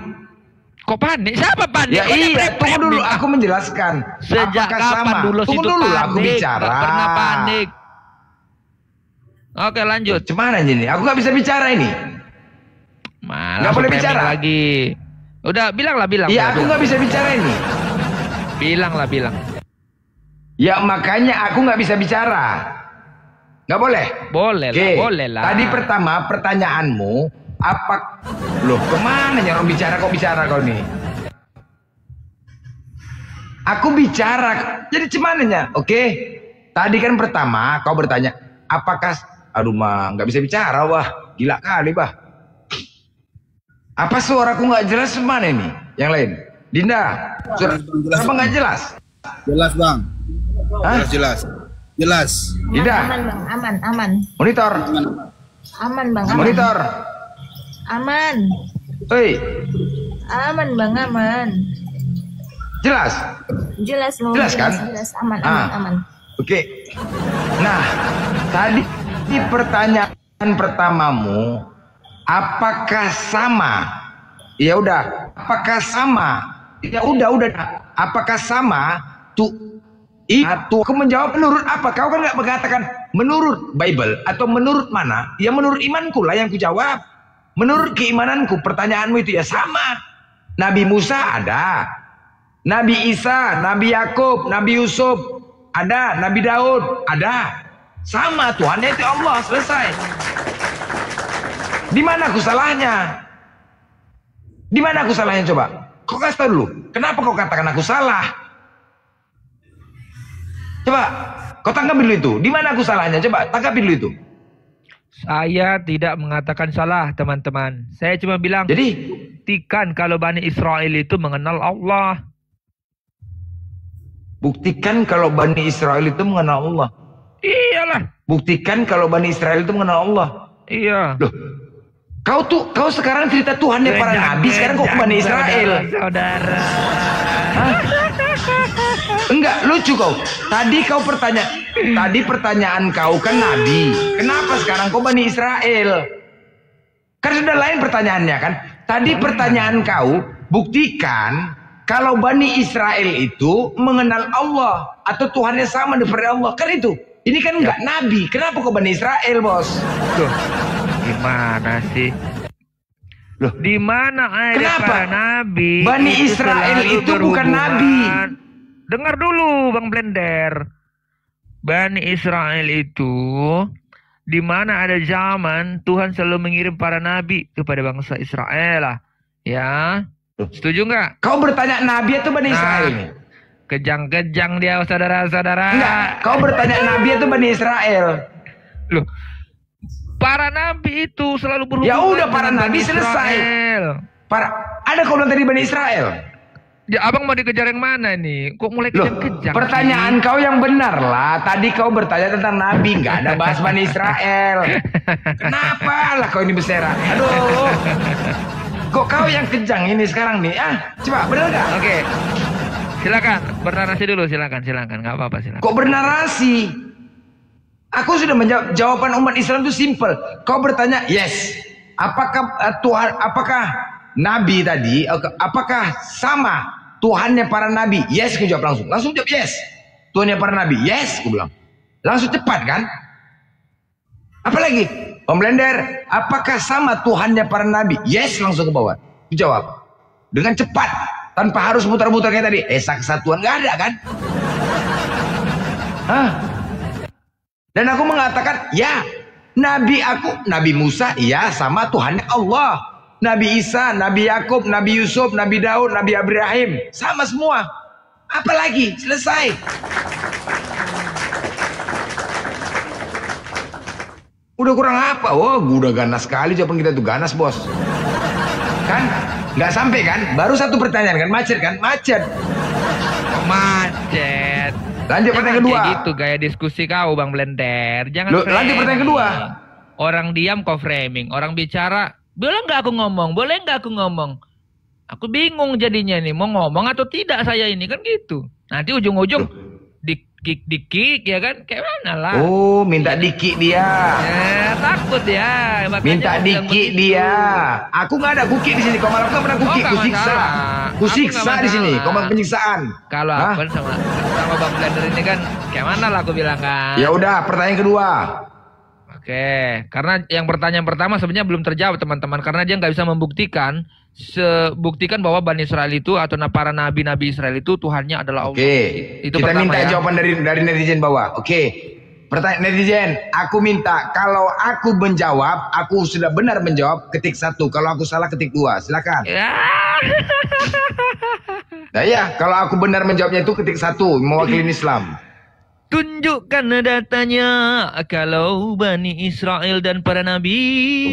Kok panik? Siapa panik? Ya iya, tunggu dulu aku menjelaskan. Sejak kapan dulu situ dulu panik? Aku bicara. Gak pernah panik. Oke, lanjut. Gimana ini? Aku gak bisa bicara ini. Malah gak boleh bicara lagi. Udah bilang. Iya, aku gak bisa bicara ini. Bilang. Ya makanya aku nggak bisa bicara. Nggak boleh? Boleh lah. Tadi pertama pertanyaanmu apa? Loh, kemana ya orang bicara kok bicara kau nih? Aku bicara. Jadi cumananya, oke? Tadi kan pertama kau bertanya, apakah, aduh mah nggak bisa bicara, wah gila kali bah. Apa suaraku nggak jelas mana ini? Yang lain, Dinda, Jelas, apa nggak jelas? Jelas bang. Hah? Jelas. Dinda, Aman bang, aman. monitor, Aman bang, aman. monitor, Aman. hei, Aman bang, aman. jelas? Jelas mau. Jelas kan? Jelas, aman, Ah. aman. Oke. Nah, tadi pertanyaan pertamamu, apakah sama? Ya udah, apakah sama? Ya udah. Apakah sama? Aku menjawab menurut apa? Kau kan nggak mengatakan menurut Bible atau menurut mana? Ya menurut imanku lah yang ku jawab. Menurut keimananku, pertanyaanmu itu ya sama. Nabi Musa ada, Nabi Isa, Nabi Yakub, Nabi Yusuf ada, Nabi Daud ada. Sama, Tuhannya itu Allah, selesai. Di mana aku salahnya? Di mana aku salahnya coba? Kau kasih tahu dulu. Kenapa kau katakan aku salah? Coba, kau tanggapi dulu itu. Di mana aku salahnya? Coba, tanggapi dulu itu. Saya tidak mengatakan salah, teman-teman. Saya cuma bilang, Jadi, buktikan kalau Bani Israel itu mengenal Allah. buktikan kalau Bani Israel itu mengenal Allah. Iyalah. Buktikan kalau Bani Israel itu mengenal Allah. Iya. Loh, kau sekarang cerita Tuhannya para nabi, sekarang kau ke Bani Israel. Saudara. Hah? Enggak, lucu kau. Tadi pertanyaan kau kan nabi. Kenapa sekarang kau Bani Israel? Kan sudah lain pertanyaannya kan. Tadi pertanyaan kau, buktikan kalau Bani Israel itu mengenal Allah atau Tuhannya sama daripada Allah. Kan itu. Ini kan enggak nabi. Kenapa kau Bani Israel, Bos? Tuh, gimana sih? Loh, Di mana ada kenapa? para nabi? Bani Israel selalu itu bukan nabi. Dengar dulu, Bang Blender. Bani Israel itu di mana ada zaman Tuhan selalu mengirim para nabi kepada bangsa Israel lah. Ya. Setuju nggak? Kau bertanya nabi atau Bani Israel ini? Kejang-kejang dia, saudara-saudara. Enggak, kau bertanya nabi atau Bani Israel? Loh, para nabi itu selalu berhubungan. Ya udah, para dengan nabi Bani selesai. Israel. Ada kau bilang tadi Bani Israel? Ya, abang mau dikejar yang mana nih? Kok mulai Loh, kejang-kejang? pertanyaan kau yang benar lah. Tadi kau bertanya tentang nabi, nggak ada bahas Bani Israel. Kenapa lah kau ini berserak? Aduh, kok kau yang kejang ini sekarang nih? Coba benar nggak? Oke. Silakan bernarasi dulu, silakan, nggak apa-apa, silakan. Kok bernarasi? Aku sudah menjawab. Jawaban umat Islam itu simple. Kau bertanya, yes. Apakah Tuhan? Apakah nabi tadi? Apakah sama Tuhannya para nabi? Yes, aku jawab langsung. Langsung jawab yes. Tuhannya para nabi? Yes, aku bilang. Langsung cepat kan? Apalagi? Om Blender, apakah sama Tuhannya para nabi? Yes, langsung ke bawah. Dijawab. Dengan cepat. Tanpa harus muter-muter kayak tadi. Esa kesatuan nggak ada kan? Hah? Dan aku mengatakan, ya, Nabi Musa, ya sama Tuhannya Allah. Nabi Isa, Nabi Yakub, Nabi Yusuf, Nabi Daud, Nabi Ibrahim, sama semua. Apalagi? Selesai. Udah kurang apa? Oh, udah ganas sekali jawaban kita tuh, ganas bos. Kan? Nggak sampai kan? Baru satu pertanyaan kan? Macet kan? Macet. Macet. Lanjut pertanyaan kedua. Kayak gitu gaya diskusi kau, Bang Blender. Jangan Loh, lanjut pertanyaan kedua. Orang diam kau framing, orang bicara, boleh nggak aku ngomong? Boleh nggak aku ngomong? Aku bingung jadinya nih, mau ngomong atau tidak saya ini, kan gitu. Nanti ujung-ujung dikik ya kan, kayak mana lah. Oh, minta dikik dia. Takut ya. Makanya Minta aku bilang dikik begitu. dia. Aku nggak ada kukik di sini. Kau malah nggak pernah kukik, nggak kusiksa. masalah. Kusiksa Aku nggak di sini. masalah. Kau malah penyiksaan. Kalau Hah? aku sama Bang Blender ini kan kayak mana lah aku bilang kan. Ya udah, pertanyaan kedua. Oke, karena yang pertanyaan pertama sebenarnya belum terjawab teman-teman, karena dia nggak bisa membuktikan bahwa Bani Israel itu atau para nabi-nabi Israel itu Tuhannya adalah Allah. Oke, Itu kita pertama minta ya. jawaban dari netizen bawah. Oke, pertanyaan netizen, aku minta kalau aku menjawab, aku sudah benar menjawab, ketik 1. Kalau aku salah, ketik 2. Silakan. Ya. Nah ya, kalau aku benar menjawabnya itu ketik 1, mewakili Islam. Tunjukkan datanya kalau Bani Israel dan para nabi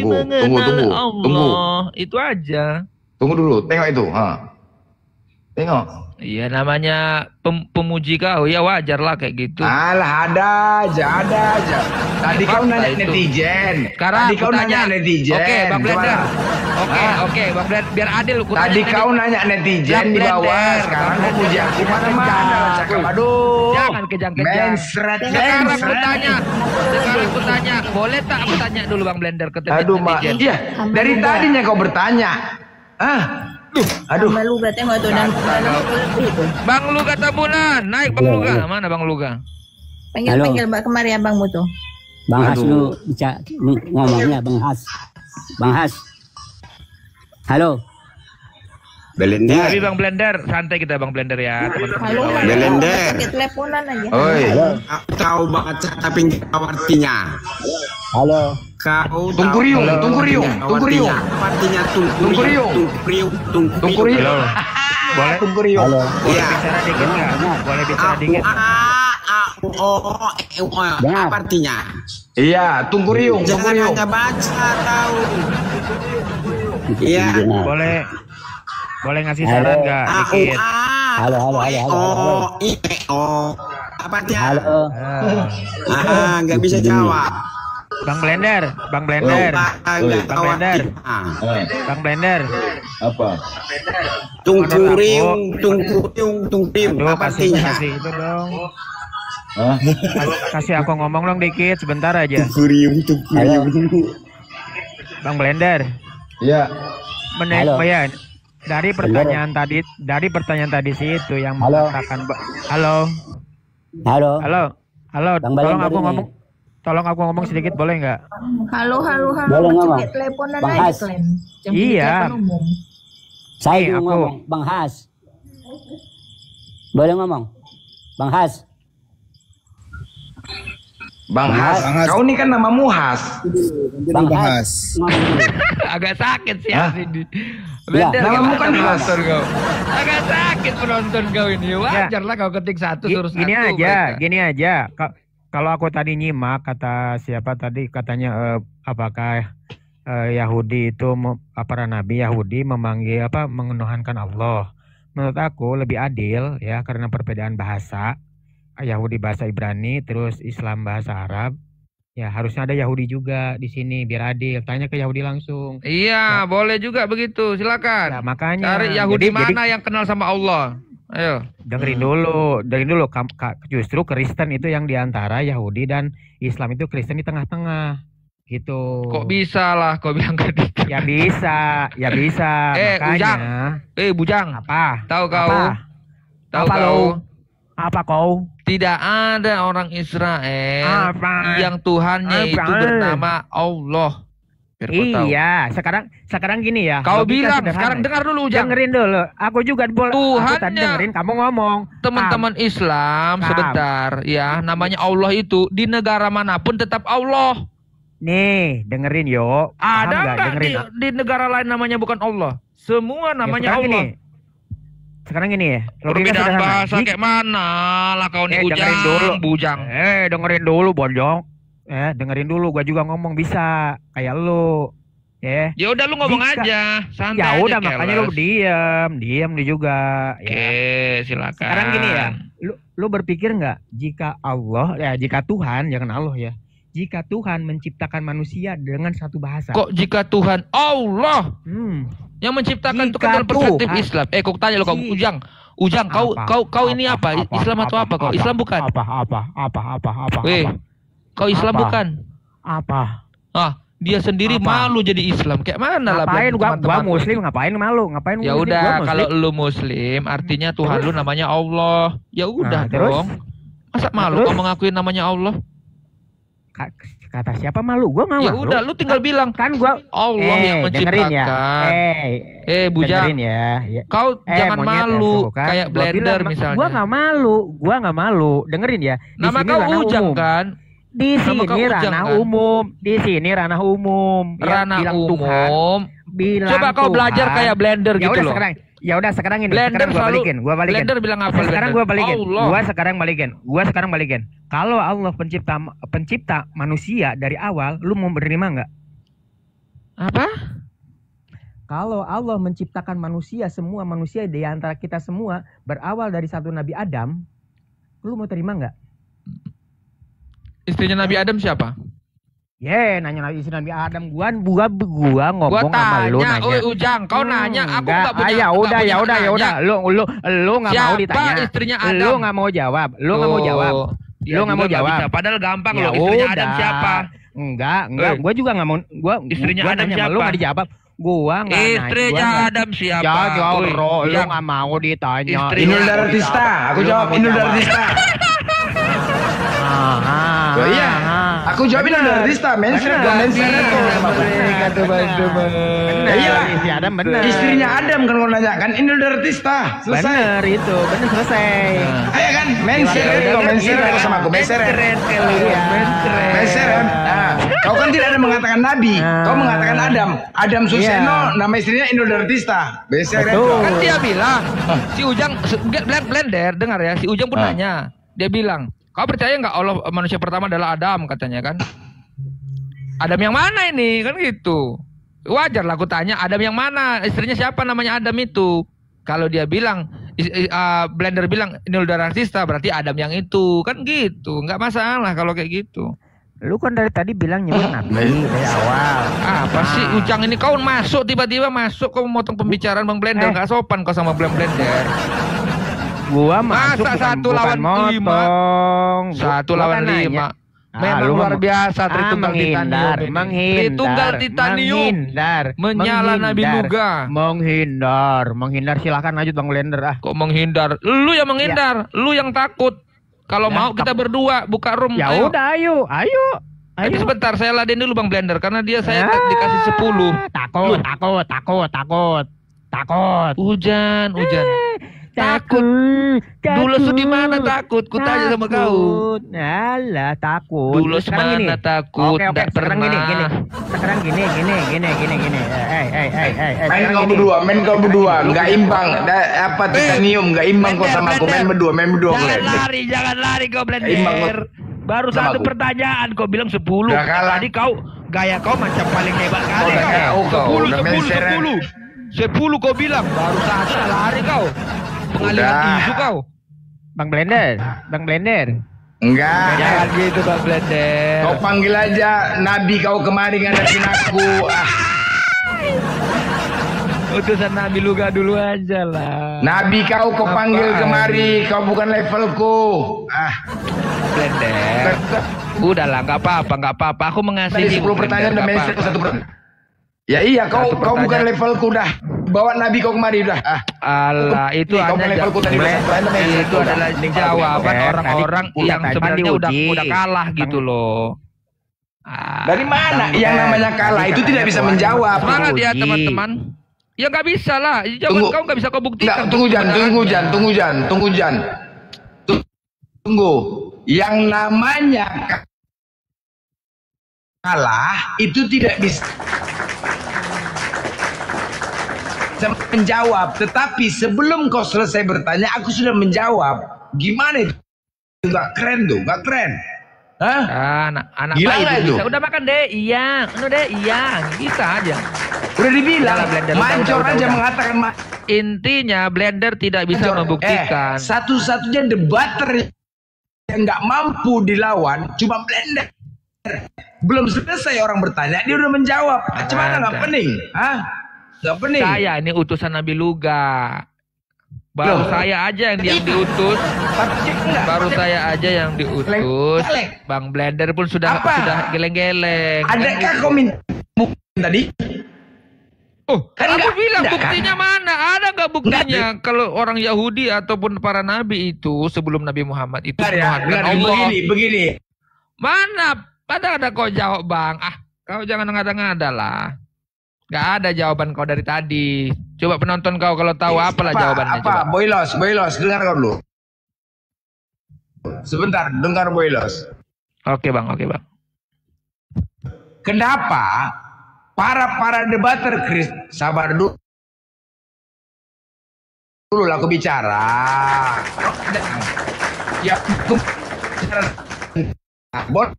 mengenal Allah. Itu aja. Tunggu dulu, tengok itu. Tengok. Iya, namanya pemuji kau, ya wajar lah kayak gitu. Alah, ada aja. Tadi kau nanya itu. Netizen. Sekarang Tadi kau nanya netizen. Oke, Bang Blender. Gimana? Oke, Bang Blender, biar adil. Tadi kau nanya netizen di bawah, sekarang kau puji aku mana-mana. Cakap, aduh. Jangan kejang-kejang. Sekarang aku tanya, boleh tak aku tanya dulu Bang Blender ke Aduh, Mak. netizen? Iya, dari tadinya kau bertanya. Aduh. Tambah Luga tengok tuh dan Bang Luga Tambunan, naik Bang Luga. Mana Bang Luga? panggil Mbak kemari abangmu tuh. Bang Has lu bisa ngomongnya Bang Has. Bang Has. Halo. Belender. Tapi Bang Blender, santai kita Bang Blender ya, teman-teman. Halo, Belender. pakai teleponan aja. Oi, kau baca tapi nggak tahu artinya. Halo. Kau Tunggu riung. Artinya tunggu riung. Boleh? Halo. Iya. Bicara dikit nggak? Boleh bicara dikit? Apa artinya? Iya, tunggu riung. Jangan hanya baca tahu. Iya. Boleh ngasih saran nggak dikit? Halo. Apa artinya? Halo. Nggak bisa jawab. Bang Blender. Nggak tahu Blender. artinya. Bang Blender. Apa? Tunggu riung. Aduh, Apa artinya? kasih itu dong. Kasih aku ngomong dong dikit, sebentar aja. Tunggu riung. Bang Blender. Iya. Halo. Ya, dari pertanyaan tadi sih itu yang Halo. mengatakan halo. Bang Tolong Blender aku ini. ngomong. Tolong aku ngomong sedikit boleh nggak? Halo. Boleh ngomong. Pakai teleponan Bang aja Has. kalian. Jangan Iya. pakai telepon umum. Saya Nih, dulu aku. ngomong, Bang Has. Boleh ngomong? Bang Has. Bang Has. Bang Has. Kau ini kan namamu Has. Bang Bang Has. Has. Ngomong dulu. Agak sakit sih Hah? ini. Iya, Blender, namamu gimana kan Has. penonton kau? Agak sakit penonton kau ini. Wajar lah kau ketik satu suruh satu. Gini aja. Kalau aku tadi nyimak kata siapa tadi katanya apakah Yahudi itu para nabi Yahudi mengenuhankan Allah. Menurut aku lebih adil ya karena perbedaan bahasa. Yahudi bahasa Ibrani terus Islam bahasa Arab. Ya harusnya ada Yahudi juga di sini biar adil. Tanya ke Yahudi langsung. Iya, boleh juga begitu. Ya, Silakan. makanya Cari Yahudi jadi mana yang kenal sama Allah. Ayo. dengerin dulu. Justru Kristen itu yang diantara Yahudi dan Islam itu Kristen di tengah-tengah. Gitu. Kok bisa lah kau bilang ke dia? Ya bisa. Makanya. Bujang. Apa? Tahu kau? Apa? Tahu Apa kau? lo? Apa kau? Tidak ada orang Israel Apa? yang Tuhannya itu Apa? bernama Allah. Biar kau tahu. Iya, sekarang gini ya. Kau logika bilang, sederhana. sekarang dengar dulu Ujang. Dengerin dulu. Aku juga boleh. Aku Tuhannya. tadi dengerin kamu ngomong. Teman-teman Islam Kam. sebentar ya, namanya Allah itu di negara manapun tetap Allah. Nih, dengerin yo. Paham Ada nggak? nggak Dengerin. di negara lain namanya bukan Allah? Semua Ya, namanya sekarang Allah. Sekarang gini ya. logika Perbedaan sederhana. bahasa kayak mana lah kau nih dengerin dulu. Bujang. Dengerin dulu, Bonjong. Dengerin dulu. Gua juga ngomong bisa. Kayak lu. Ya. Ya udah lu ngomong Jika- aja, santai Ya aja, udah makanya lu keles. diam lu juga. Oke, Ya. silakan. Sekarang gini ya, lu berpikir nggak jika Tuhan, jangan Allah ya, jika Tuhan menciptakan manusia dengan satu bahasa. Kok jika Tuhan Allah yang menciptakan itu kan Jika dalam perspektif Tuhan- Islam. Kok tanya lo kau Ujang, kau ini apa? Islam atau apa kau? Islam bukan? Apa? Weh, kau Islam Apa? bukan? Apa? Dia sendiri Apa? malu jadi Islam. Kayak mana lah? Ngapain bilang gua teman-teman muslim ngapain malu? Ngapain Ya muslim? Gua udah, muslim. kalau lu muslim, artinya Tuhan lu namanya Allah. Ya udah Nah, terus? dong. Masa malu terus? kau mengakuin namanya Allah? Kata siapa malu? Gua nggak Ya malu. udah, lu tinggal bilang Kan gua Allah yang dengerin ya. menciptakan. Bujang, Dengerin ya. kau jangan monyet ya, malu tuh kan. kayak Gua Blender bilang, misalnya. Gua nggak malu. Dengerin ya. Di Nama sini kau ranah Ujang umum. kan? Di Nama kau sini Ujang, ranah kan? umum. Di sini ranah umum. Yang Ranah bilang Tuhan, umum. bilang Coba kau Tuhan. belajar kayak Blender Ya gitu udah loh. Ya udah sekarang ini, Blender sekarang gua selalu- balikin, gua balikin. Blender bilang apa? Sekarang Blender? gua balikin. Allah. Gua sekarang balikin. Kalau Allah pencipta manusia dari awal, lu mau menerima nggak? Apa? Kalau Allah menciptakan manusia, semua manusia di antara kita semua berawal dari satu Nabi Adam, lu mau terima nggak? Istrinya Nabi Adam siapa? Nanya istri Nabi Adam, gua ngomong Gua sama lu tanya, nanya. Ujang, kau nanya, aku Enggak. nggak punya. Ya nggak udah, punya ya udah. nanya. Lu nggak mau Siapa ditanya. istrinya Adam? Lu nggak mau jawab. Lu nggak mau Tuh. jawab. Dia Lu nggak juga mau jawab. bisa. Padahal gampang Ya loh. Istrinya udah. Adam siapa? Enggak. Eh. Gua juga nggak mau. Istrinya gua Adam nanya sama siapa? lu nggak dijawab. Gua nggak nanya. Istrinya Adam siapa? Jawab, Oi, Ro. Lu Ujang. nggak mau ditanya. Istrinya Inul Daratista. Aku Lu jawab nggak mau Inul jawab. Daratista. Oh iya. Aku jawab Inul Daratista. Menser gua menser itu sama aku. Iya. Istri Adam bener. Istrinya Adam kan kau nanya kan Inul Daratista. Selesai. Bener itu, bener selesai. Ayo kan, menser itu, menser aku sama aku, menser. Menser kan. Nah, kau kan tidak ada mengatakan Nabi, kau mengatakan Adam. Adam Suseno, nama istrinya Inul Daratista. Menser itu. Betul. Kan dia bilang, si Ujang, Blender, dengar ya, si Ujang pun nanya. Dia bilang, kau percaya nggak Allah manusia pertama adalah Adam, katanya kan? Adam yang mana ini? Kan gitu. Wajar lah aku tanya, Adam yang mana? Istrinya siapa namanya Adam itu? Kalau dia bilang, Blender bilang Inul Daratista, berarti Adam yang itu. Kan gitu, nggak masalah kalau kayak gitu. Lu kan dari tadi bilang nyebut Nabi dari awal. Apa sih Ujang ini, kau masuk tiba-tiba masuk, kau memotong pembicaraan Bang Blender, nggak sopan kau sama Bang Blender. Gua masuk Masa satu lawan lima? motong. Satu Gua lawan kan nanya. 5. Memang lu luar ngomong- biasa Tritunggal Titanium ini. Tritunggal Titanium. Menyala Nabi Nuga. Menghindar silahkan lanjut Bang Blender ah. Kok menghindar? Lu yang menghindar, lu yang takut. Kalau mau kita berdua buka room. Ya ayo. udah ayo. Tapi sebentar saya laden dulu Bang Blender karena dia saya dikasih 10. Takut. Hujan. Takut. Dulu di mana takut? Ku tanya sama kau. Alah takut. Dulu Sekarang semana takut, Oke. nggak Sekarang gini. pernah. Sekarang gini. Main kau berdua, nggak imbang. Apa titanium, nggak imbang kau sama aku. Main berdua. Jangan lari kau Imbang Blender. Baru sama satu aku. pertanyaan kau bilang 10. Udah kalah. Tadi kau gaya kau macam paling hebat kali Udah kau. jauh kau, udah menseran. 10 kau bilang, baru satu lari kau. Pengalihan Udah. isu kau. Bang Blender. Enggak. Jangan gitu Bang Blender. Kau panggil aja Nabi kau kemari ngadepin aku. Utusan Nabi Luga dulu aja lah. Nabi kau panggil Apaan? kemari, kau bukan levelku. Blender. Udahlah, nggak apa-apa. Aku Tadi mengasihi 10 pertanyaan udah mention satu pertanyaan. Ya iya, kau Satu bukan pertanyaan. levelku dah. Bawa Nabi kau kemari udah. Allah, itu Nih, kau hanya levelku tadi udah satu pertanyaan, itu adalah jawaban Oke, orang-orang tadi yang udah sebenarnya diuji. udah kalah gitu Bang- loh. Dari mana? Yang namanya kalah itu tidak bisa menjawab. Semangat ya diuji. teman-teman. Ya nggak bisa lah. Jawaban Tunggu. kau nggak bisa kau buktikan. Nggak, tunggu Jan. Tunggu. Yang namanya kalah itu tidak bisa menjawab. Tetapi sebelum kau selesai bertanya, aku sudah menjawab. Gimana itu? Nggak keren tuh, nggak keren. Hah? Anak Gila bayi nggak itu itu? bisa. Udah makan deh, iya. Bisa aja. Udah dibilang, Udah, Blender, Mancor udah. aja mengatakan Intinya Blender tidak bisa Mancor. membuktikan. Satu-satunya debater yang nggak mampu dilawan cuma Blender. Belum selesai orang bertanya, dia udah menjawab. Macam mana nggak Ada. pening? Hah? Nggak pening. Saya ini utusan Nabi Luga. Baru Loh. saya aja yang diutus. Baru saya aja yang diutus. Lek. Bang Blender pun sudah Apa? geleng-geleng. Adakah kau minta tadi? Oh, Kan aku nggak bilang ada, kan? buktinya mana? Ada nggak buktinya? Kalau orang Yahudi ataupun para nabi itu sebelum Nabi Muhammad itu menuhankan Allah. Begini. Mana? Ada kau jawab Bang. Kau jangan ngada-ngada lah. Gak ada jawaban kau dari tadi. Coba penonton kau kalau tahu apalah jawabannya. Apa? Coba. Boylos, dengar kau dulu. Sebentar, dengar Boylos. Oke bang. Kenapa para debater sabar dulu. dulu lah aku bicara. Ya, aku bicara. Boleh.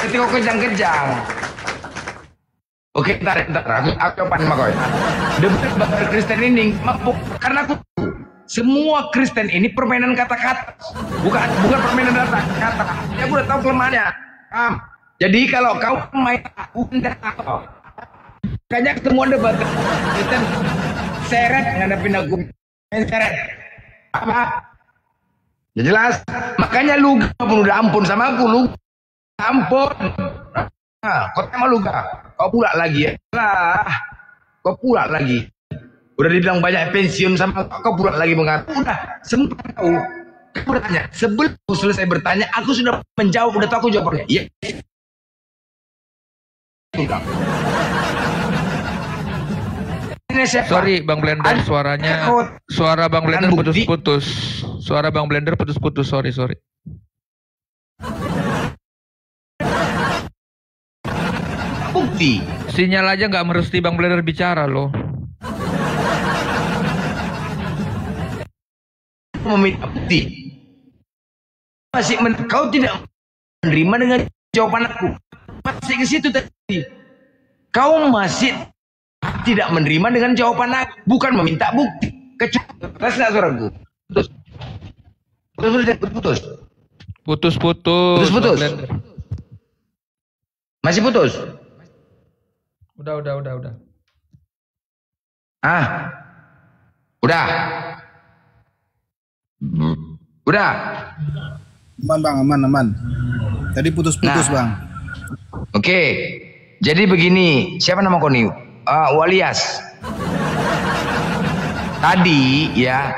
Ketika kau kejang-kejang. Oke, bentar, aku apa nama kau? Debat Kristen ini mampu karena aku semua Kristen ini permainan kata-kata, bukan permainan kata-kata. Ya aku udah tahu kelemahannya. Jadi kalau kau main aku tidak tahu. Kayaknya semua debat Kristen seret ngadepin aku. Seret apa? Ya jelas. Makanya lu pun udah ampun sama aku, lu ampun. Nah, kau sama lu kau pula lagi ya. Lah, kau pula lagi. Udah dibilang banyak pensiun sama kau pula lagi mengatakan. Udah, sempat tahu. Kau bertanya. Sebelum selesai bertanya, aku sudah menjawab. Udah tahu aku jawabnya. Iya. Sorry Bang Blender, suara Bang Blender putus-putus. Suara Bang Blender putus-putus. Sorry. Bukti. Sinyal aja nggak merestui Bang Blender bicara loh. Meminta bukti. Kau tidak menerima dengan jawaban aku. Masih ke situ tadi. Kau masih tidak menerima dengan jawaban aku. Bukan meminta bukti. Kecuali suaraku. Putus. Masih putus. Udah. Udah. Aman. Tadi putus-putus, Bang. Oke. Jadi begini, siapa nama kau nih? Walias. Tadi ya,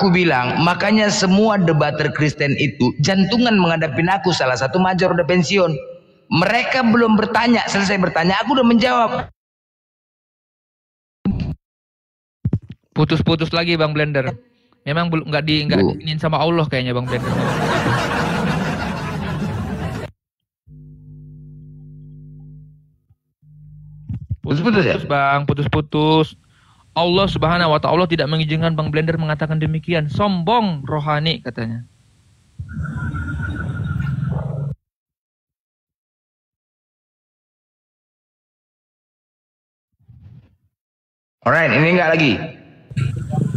ku bilang, makanya semua debater Kristen itu jantungan menghadapin aku, salah satu major udah pensiun. Mereka belum bertanya, selesai bertanya aku udah menjawab. Putus-putus lagi Bang Blender. Memang belum nggak diinin sama Allah kayaknya Bang Blender. Putus-putus ya? Bang, putus-putus. Allah Subhanahu wa Ta'ala tidak mengizinkan Bang Blender mengatakan demikian. Sombong rohani katanya. Alright, ini enggak lagi.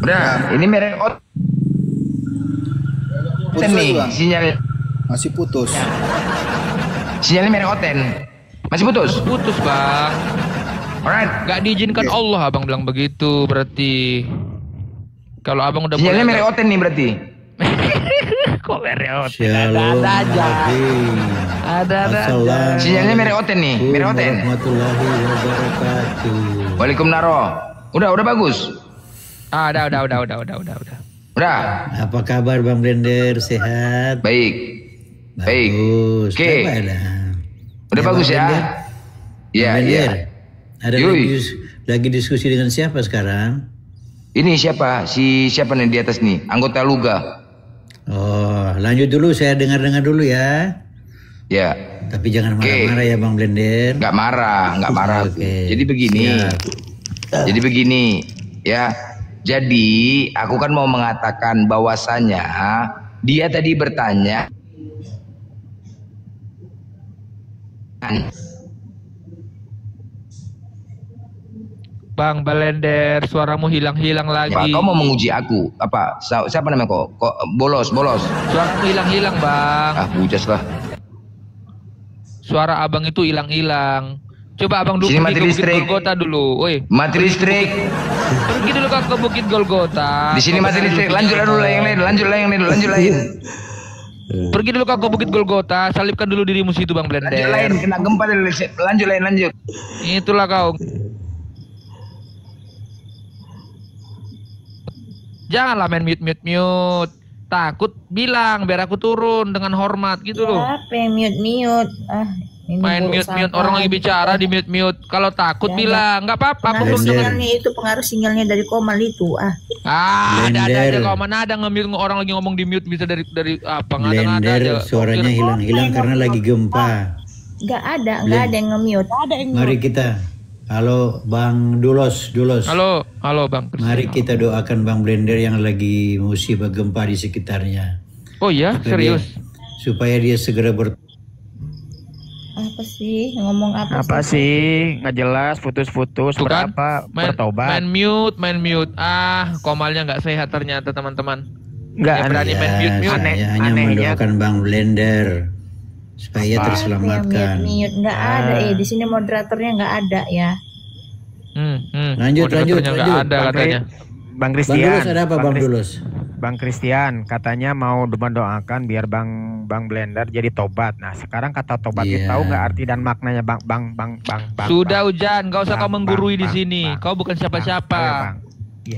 Udah, ini merek Oten nih, sinyal masih putus. Sinyalnya merek Oten. Masih putus? Putus, Bang. Alright, enggak diizinkan Allah, Abang bilang begitu berarti. Kalau Abang udah sinyalnya merek Oten nih berarti. Kok merek Oten? Shalom. Ada. Sinyalnya merek Oten nih, merek Oten. Warahmatullahi wabarakatuh. Waalaikumsalam. Udah bagus. Udah. Udah. Apa kabar Bang Blender? Sehat? Baik. Bagus. Oke. Udah bagus ya? Iya. Ada lagi diskusi dengan siapa sekarang? Ini siapa? Siapa nih di atas nih? Anggota Luga. Oh, lanjut dulu, saya dengar dulu ya. Ya. Tapi jangan marah-marah ya Bang Blender. Nggak marah. Okay. Jadi begini, ya. Jadi aku kan mau mengatakan bahwasanya dia tadi bertanya. Bang Blender, suaramu hilang-hilang lagi. Kau mau menguji aku? Apa? Siapa namanya kok? Bolos. Suaramu hilang-hilang, Bang. Bujas lah. Suara Abang itu hilang-hilang. Coba Abang dulu pergi ke Bukit Golgota dulu. Woi. Mati listrik. Pergi dulu ke Bukit Golgota. Di sini mati listrik. Lanjut yang lain. Pergi dulu ke Bukit Golgota, salibkan dulu dirimu situ Bang Blender. Lanjut lain, kena gempa dulu. Lanjut. Itulah kau. Janganlah main mute. Takut bilang biar aku turun dengan hormat gitu loh. Apa yang mute? Main mute orang lagi bicara di mute. Kalau takut bilang nggak apa-apa. Pengaruh sinyalnya itu, pengaruh sinyalnya dari Komal itu. Ada aja kau mana ada nge-mute orang lagi ngomong di mute bisa dari apa? Blender suaranya hilang-hilang karena lagi gempa. Nggak ada yang nge-mute. Mari kita. Halo Bang Dulos. Halo Bang. Mari kita doakan Bang Blender yang lagi musibah gempa di sekitarnya. Oh iya, serius. Supaya dia segera Apa sih? Ngomong Apa sih? Nggak jelas, putus-putus. Tuh kan, Berapa bertobat? main mute. Komalnya nggak sehat ternyata teman-teman. Nggak berani main mute. Saya hanya mendoakan Bang Blender supaya terselamatkan. Mute nggak ada di sini moderatornya nggak ada ya. Lanjut. Nggak ada katanya. Bang Bang Christian. Dulos ada apa Bang Dulos? Bang Christian katanya mau mendoakan biar Bang Blender jadi tobat. Nah sekarang kata tobat itu tahu nggak arti dan maknanya Bang? Sudah Ujan, gak usah kau menggurui di sini. Kau bukan siapa-siapa.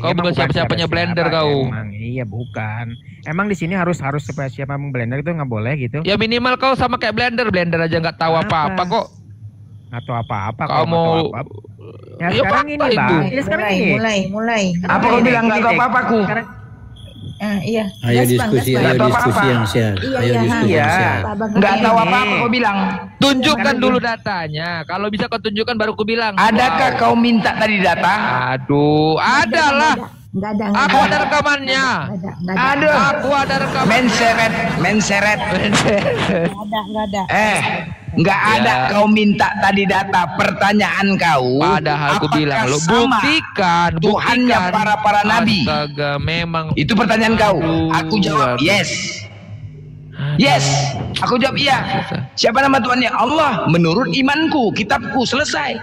Kau bukan siapa-siapanya Blender kau. Iya bukan. Emang di sini harus siapa Bang Blender itu nggak boleh gitu? Ya minimal kau sama kayak Blender aja nggak tahu apa-apa kok. Atau apa-apa. Kau mau Ya sekarang ini Bang. Mulai. Apa kau bilang nggak tahu apa-apaku? Iya. Ayo diskusi yang sehat. Nggak tahu apa-apa kau bilang. Tunjukkan dulu datanya. Kalau bisa kau tunjukkan baru ku bilang. Adakah kau minta tadi data? Aduh, adalah. Nggak ada. Aku ada rekamannya. Aduh. Aku ada rekaman. Menseret. Nggak ada. Nggak ada kau minta tadi data. Pertanyaan kau. Padahal aku bilang lo buktikan. Tuhannya para nabi. Astaga, memang. Itu pertanyaan kau. Aku jawab yes. Yes. Aku jawab iya. Siapa nama Tuhannya? Allah. Menurut imanku, kitabku, selesai.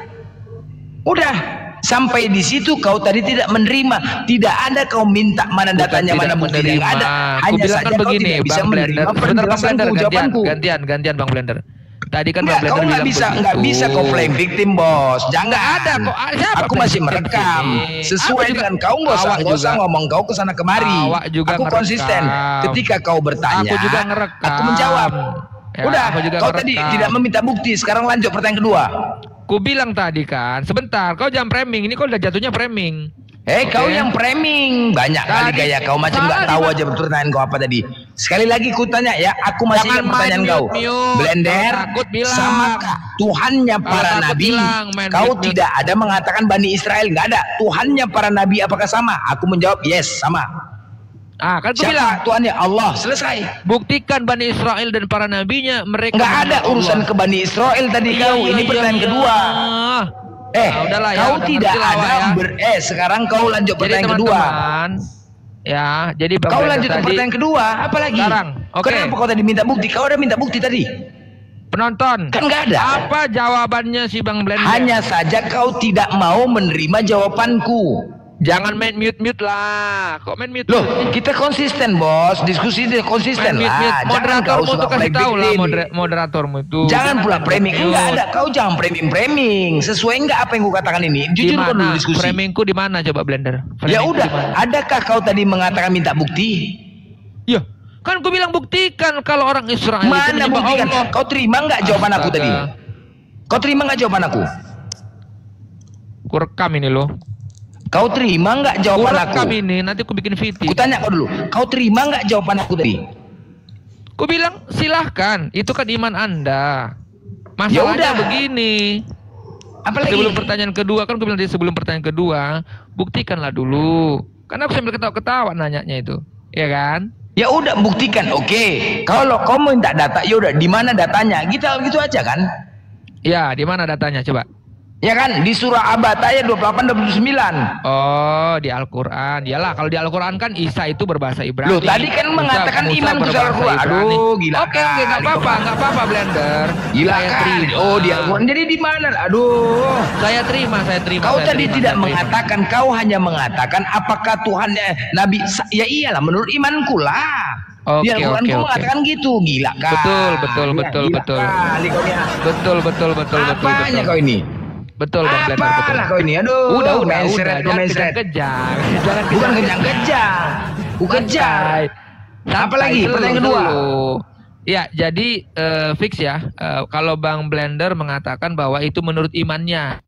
Udah. Sampai di situ kau tadi tidak menerima. Tidak ada kau minta mana datanya, mana buktinya. Nggak ada. Hanya saja kau tidak bisa menerima penjelasanku, jawabanku. Gantian Bang Blender. Tadi kan Bang Blender bilang nggak bisa kau playing victim bos. Jangan. Nggak ada kok. Aku masih merekam. Sesuai dengan kau nggak usah ngomong kau kesana kemari. Aku konsisten. Ketika kau bertanya, aku juga ngerekam. Aku menjawab. Udah. Kau tadi tidak meminta bukti. Sekarang lanjut pertanyaan kedua. Ku bilang tadi kan, sebentar, kau jangan framing. Ini kau udah jatuhnya framing. Kau yang framing. Banyak kali gaya kau macam nggak tahu aja pertanyaan kau apa tadi. Sekali lagi ku tanya ya, aku masih ingat pertanyaan kau. Blender, samakah Tuhannya para nabi? Kau tidak ada mengatakan Bani Israel, nggak ada. Tuhannya para nabi apakah sama? Aku menjawab yes, sama. Kan aku siapa bilang Tuhannya? Allah, selesai. Buktikan Bani Israel dan para nabinya mereka. Nggak ada urusan ke Bani Israel tadi kau. Ini pertanyaan kedua. Udahlah, kau tidak ada sekarang kau lanjut pertanyaan kedua. Ya, jadi kau lanjut pertanyaan kedua. Apa lagi? Sekarang, kenapa kau tadi minta bukti? Kau udah minta bukti tadi. Penonton, kan nggak ada. Apa jawabannya si Bang Blender? Hanya saja kau tidak mau menerima jawabanku. Jangan main mute lah. Kok main mute? Loh, kita konsisten bos. Diskusi itu konsisten lah. Moderatormu tuh kasih tahu lah moderatormu itu. Jangan pula framing. Enggak ada. Kau jangan framing. Sesuai enggak apa yang gue katakan ini? Jujur kau dulu diskusi. Framingku di mana coba Blender? Ya udah. Adakah kau tadi mengatakan minta bukti? Iya. Kan gue bilang buktikan kalau orang Israel mana itu buktikan? Allah. Kau terima enggak jawaban aku tadi? Kau terima enggak jawaban aku? Ku rekam ini loh. Kau terima nggak jawaban aku? Ini nanti aku bikin video. Ku tanya kau dulu. Kau terima nggak jawaban aku tadi? Ku bilang silahkan. Itu kan iman Anda. Masalahnya begini. Apalagi? Sebelum pertanyaan kedua kan aku bilang sebelum pertanyaan kedua, buktikanlah dulu. Karena aku sambil ketawa-ketawa nanyanya itu, ya kan? Ya udah buktikan. Oke. Kalau kau minta data, ya udah. Di mana datanya? Gitu aja kan? Ya, di mana datanya? Coba. Ya kan di surah Abad ayat 28-29. Oh, di Al-Qur'an. Yalah, kalau di Al-Qur'an kan Isa itu berbahasa Ibrani. Loh, tadi kan mengatakan iman berbahasa Al-Qur'an. Aduh, gila. Oke, enggak apa-apa Blender. Gila kan. Oh, di Al-Qur'an. Jadi di mana? Aduh. Saya terima. Kau tadi tidak mengatakan, kau hanya mengatakan apakah Tuhannya Nabi? Ya iyalah menurut imanku lah. Di Al-Qur'an kau mengatakan gitu. Gila kan. Betul. Betul. Apanya kau ini? Betul Bang Blender, betul. Apalah kau ini, aduh. Udah. Jangan kejang. Bukan kejang. Kejar. Apa lagi? Pertanyaan kedua. Ya, jadi fix ya. Kalau Bang Blender mengatakan bahwa itu menurut imannya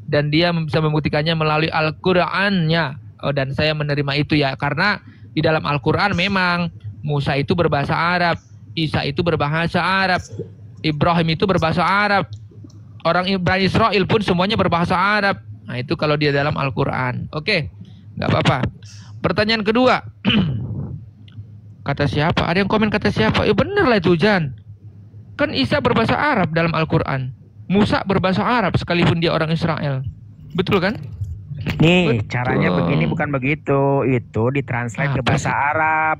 dan dia bisa membuktikannya melalui Al-Qur'annya. Dan saya menerima itu ya, karena di dalam Al-Qur'an memang Musa itu berbahasa Arab, Isa itu berbahasa Arab. Ibrahim itu berbahasa Arab. Orang Bani Israel pun semuanya berbahasa Arab. Nah itu kalau dia dalam Al-Quran. Oke, nggak apa-apa. Pertanyaan kedua. Kata siapa? Ada yang komen kata siapa? Ya bener lah itu Jan. Kan Isa berbahasa Arab dalam Al-Quran. Musa berbahasa Arab sekalipun dia orang Israel. Betul kan? Nih, Betul. caranya begini bukan begitu. Itu ditranslate ke Apa bahasa sih? Arab.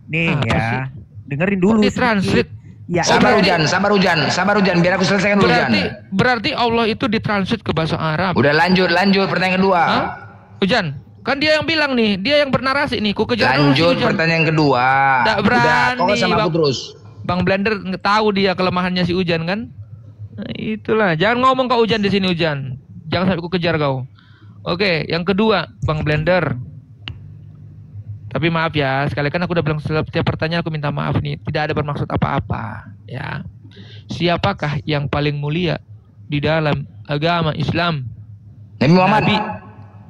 Nih Apa ya. sih? Dengerin dulu Ditranslate. sedikit. Ya, Sabar berarti- Sabar Hujan, biar aku selesaikan dulu Hujan. Berarti Allah itu ditranslate ke bahasa Arab. Udah lanjut, pertanyaan kedua. Hah? Hujan, kan dia yang bilang nih, dia yang bernarasi nih. Ku kejar dulu si Lanjut Hujan. pertanyaan kedua. Nggak Udah, berani, pokoknya sama aku Bang. terus. Bang Blender tahu dia kelemahannya si Hujan kan? Nah, itulah, jangan ngomong kau Hujan di sini Hujan. Jangan sampai ku kejar kau. Oke, yang kedua, Bang Blender. Tapi maaf ya, sekali kan aku udah bilang setiap pertanyaan aku minta maaf nih. Tidak ada bermaksud apa-apa, ya. Siapakah yang paling mulia di dalam agama Islam? Nabi Muhammad.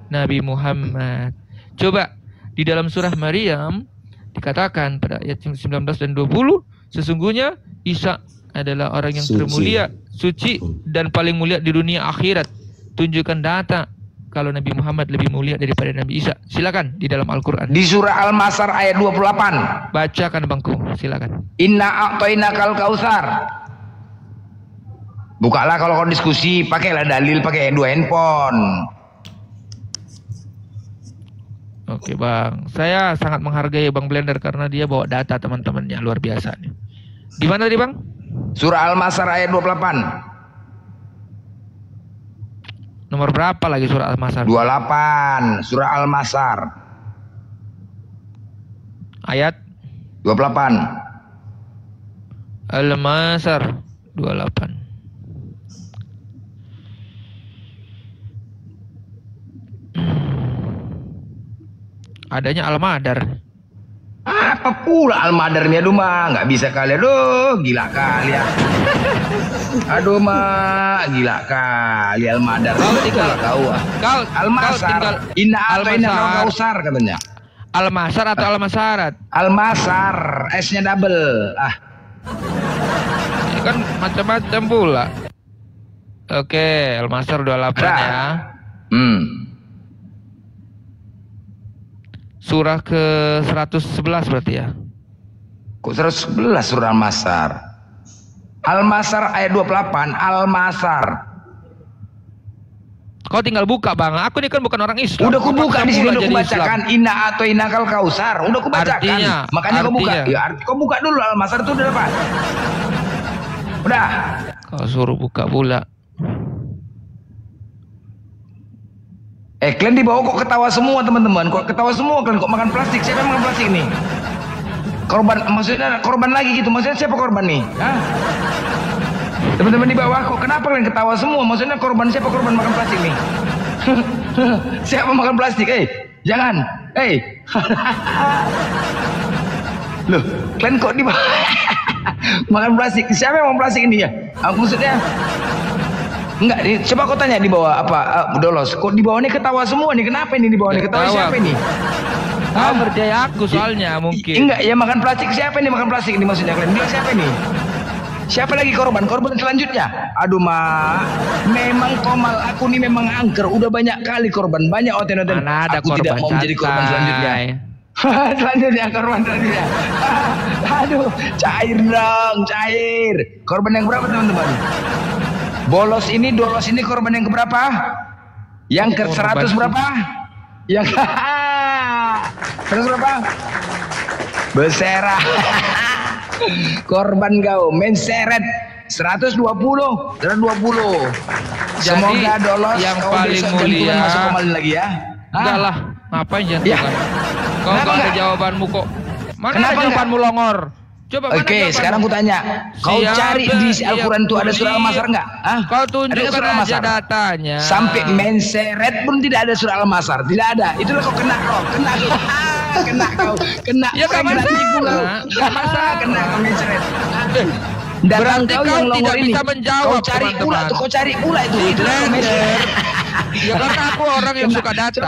Nabi Muhammad. Coba di dalam surah Maryam dikatakan pada ayat 19 dan 20, sesungguhnya Isa adalah orang yang Suci. termulia, suci dan paling mulia di dunia akhirat. Tunjukkan data kalau Nabi Muhammad lebih mulia daripada Nabi Isa. Silakan di dalam Al-Qur'an. Di surah Al-Masar ayat 28. Bacakan Bangku, silakan. Inna a'tainakal kautsar. Bukalah kalau kau diskusi, pakailah dalil, pakai 2 handphone. Oke Bang, saya sangat menghargai Bang Blender karena dia bawa data teman-temannya, luar biasa nih. Di mana tadi Bang? Surah Al-Masar ayat 28. Nomor berapa lagi surah Al-Masar? 28. Surah Al-Masar Ayat 28. Al-Masar 28. Adanya Al-Madar. Apa pula Al-Madarnya? Aduh mah, nggak bisa kali. Aduh, gila kali ya. Aduh mah, gila kali Al-Madar. Kau tinggal- tahu ah. Kau Al-Masar. tinggal- Inna a'tainakal Al-Masar. kautsar katanya. Al-Masar atau Al-Masarat? Al-Masar, S-nya double. Ah, Ini kan macam-macam pula. Oke, Al-Masar 28 Dah. ya. hmm. Surah ke 111 berarti ya. Kok 111 surah Al-Masar? Al-Masar ayat 28. Al-Masar. Kau tinggal buka Bang. Aku ini kan bukan orang Islam. Udah ku buka di sini, udah ku jadi bacakan. Inna a'tainakal kautsar. Udah ku bacakan. Artinya, Makanya kau buka. artinya. Ya, kau buka dulu Al-Masar itu udah apa? Udah. Kau suruh buka pula. Kalian di bawah kok ketawa semua teman-teman? Kok ketawa semua kalian? Kok makan plastik? Siapa yang makan plastik nih? Korban, maksudnya korban lagi gitu? Maksudnya siapa korban nih? Hah? Teman-teman di bawah kok kenapa kalian ketawa semua? Maksudnya korban siapa korban makan plastik nih? Siapa makan plastik? Jangan. Loh, kalian kok di bawah makan plastik? Siapa yang makan plastik ini ya? Aku maksudnya enggak, coba kau tanya di bawah apa? Dolos, kok di bawah ini ketawa semua nih? Kenapa ini di bawah ini ketawa? Ketawa. Siapa ini? Kau percaya aku soalnya mungkin. Enggak, ya makan plastik. Siapa ini makan plastik ini maksudnya kalian? Bilang siapa ini? Siapa lagi korban? Korban selanjutnya? Aduh mak, memang Komal aku nih memang angker. Udah banyak kali korban, banyak oten-oten. Mana ada Aku tidak korban mau menjadi korban santai. selanjutnya. Selanjutnya korban selanjutnya. Aduh, cair dong, cair. Korban yang berapa teman-teman? Bolos ini, dolos ini korban yang keberapa? Yang ke 100 berapa? Yang 100 berapa? Beserah. Korban kau menseret 120. Semoga dolos yang kau paling besok mulia jantungan masuk kembali lagi ya. Enggak lah, ngapain jantungan? Ya. Kau Kenapa enggak ada enggak? jawabanmu kok. Mana Kenapa ada jawabanmu longor? Coba mana Oke, jawabanmu? sekarang aku tanya. Kau Siapa cari di Al-Quran yang itu ada surah Al-Masar enggak? Hah? Kau Ada tunjukkan surah aja Al-Masar? datanya. Sampai menseret pun tidak ada surah Al-Masar. Tidak ada. Itulah kau kena kau. Kena kena kau. Kena. Ya, kau nggak kena masalah. tipu kau. Nggak masalah. Kena kau menseret. Datang Berarti kau kau yang tidak longor ini. bisa menjawab, Kau cari pula teman-teman. tuh, kau cari pula itu. Di Itu Blender. Ya karena aku orang yang suka data.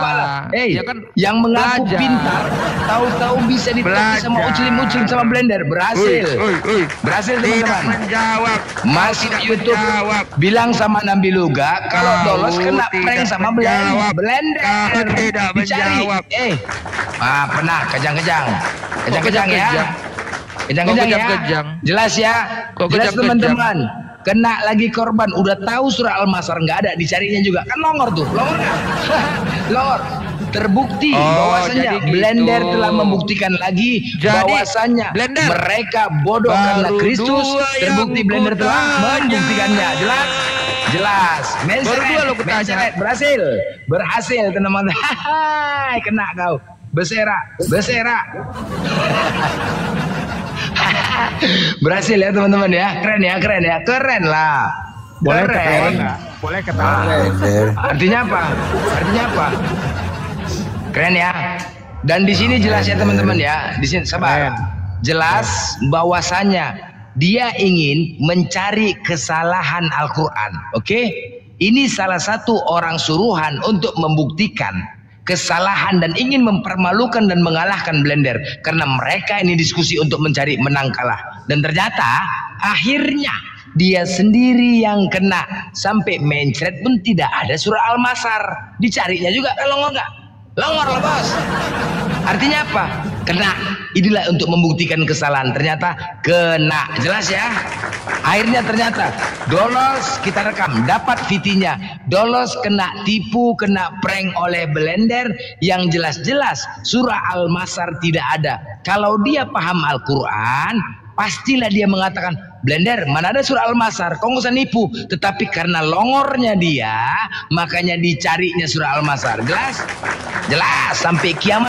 Ya kan yang mengaku belajar. pintar, tahu-tahu bisa ditopis sama Belajar. ucilin-ucilin sama Blender. Berhasil. Berhasil Tidak teman-teman. menjawab. Masuk Tidak YouTube, menjawab. bilang sama Nabi Luga kalau Kau lolos kena tidak prank sama menjawab. Blender. Kau tidak Dicari. menjawab. Pernah kejang-kejang. Kejang-kejang ya. kejang? Kejang-kejang ya. kejang-kejang? Jelas ya. Kok Jelas kejang-kejang? teman-teman. Kena lagi korban, udah tahu surah Al-Masar nggak ada, dicarinya juga kan longor tuh, longor nggak? Longor. Terbukti bahwasanya jadi gitu. Blender telah membuktikan lagi bahwasanya Blender mereka bodoh baru karena Kristus. dua yang Terbukti Blender telah kutanya. membuktikannya. Jelas? Jelas. Baru dua lo kutanya. Menseret, berhasil. Berhasil teman-teman. Hai, kena kau. Beserak, beserak. Berhasil ya teman-teman ya. Keren ya, keren ya. Keren lah. Boleh Keren. ketawa nggak? Boleh ketawa. Artinya apa? Artinya apa? Keren ya. Dan di sini jelas ya teman-teman ya. Di sini sabar. Jelas bahwasanya dia ingin mencari kesalahan Al-Qur'an. Oke? Ini salah satu orang suruhan untuk membuktikan kesalahan dan ingin mempermalukan dan mengalahkan Blender karena mereka ini diskusi untuk mencari menang kalah. Dan ternyata akhirnya dia sendiri yang kena sampai mencret pun tidak ada surah Al-Masar. Dicarinya juga longor nggak? Longor lah bos. Artinya apa? Kena. Inilah untuk membuktikan kesalahan. Ternyata kena. Jelas ya. Akhirnya ternyata Dolos kita rekam, dapat VT-nya. Dolos kena tipu, kena prank oleh Blender yang jelas-jelas surah Al-Masar tidak ada. Kalau dia paham Al-Quran, pastilah dia mengatakan, Blender mana ada surah Al-Masar, kau nggak usah nipu. Tetapi karena longornya dia, makanya dicarinya surah Al-Masar. Jelas? Jelas sampai kiamat.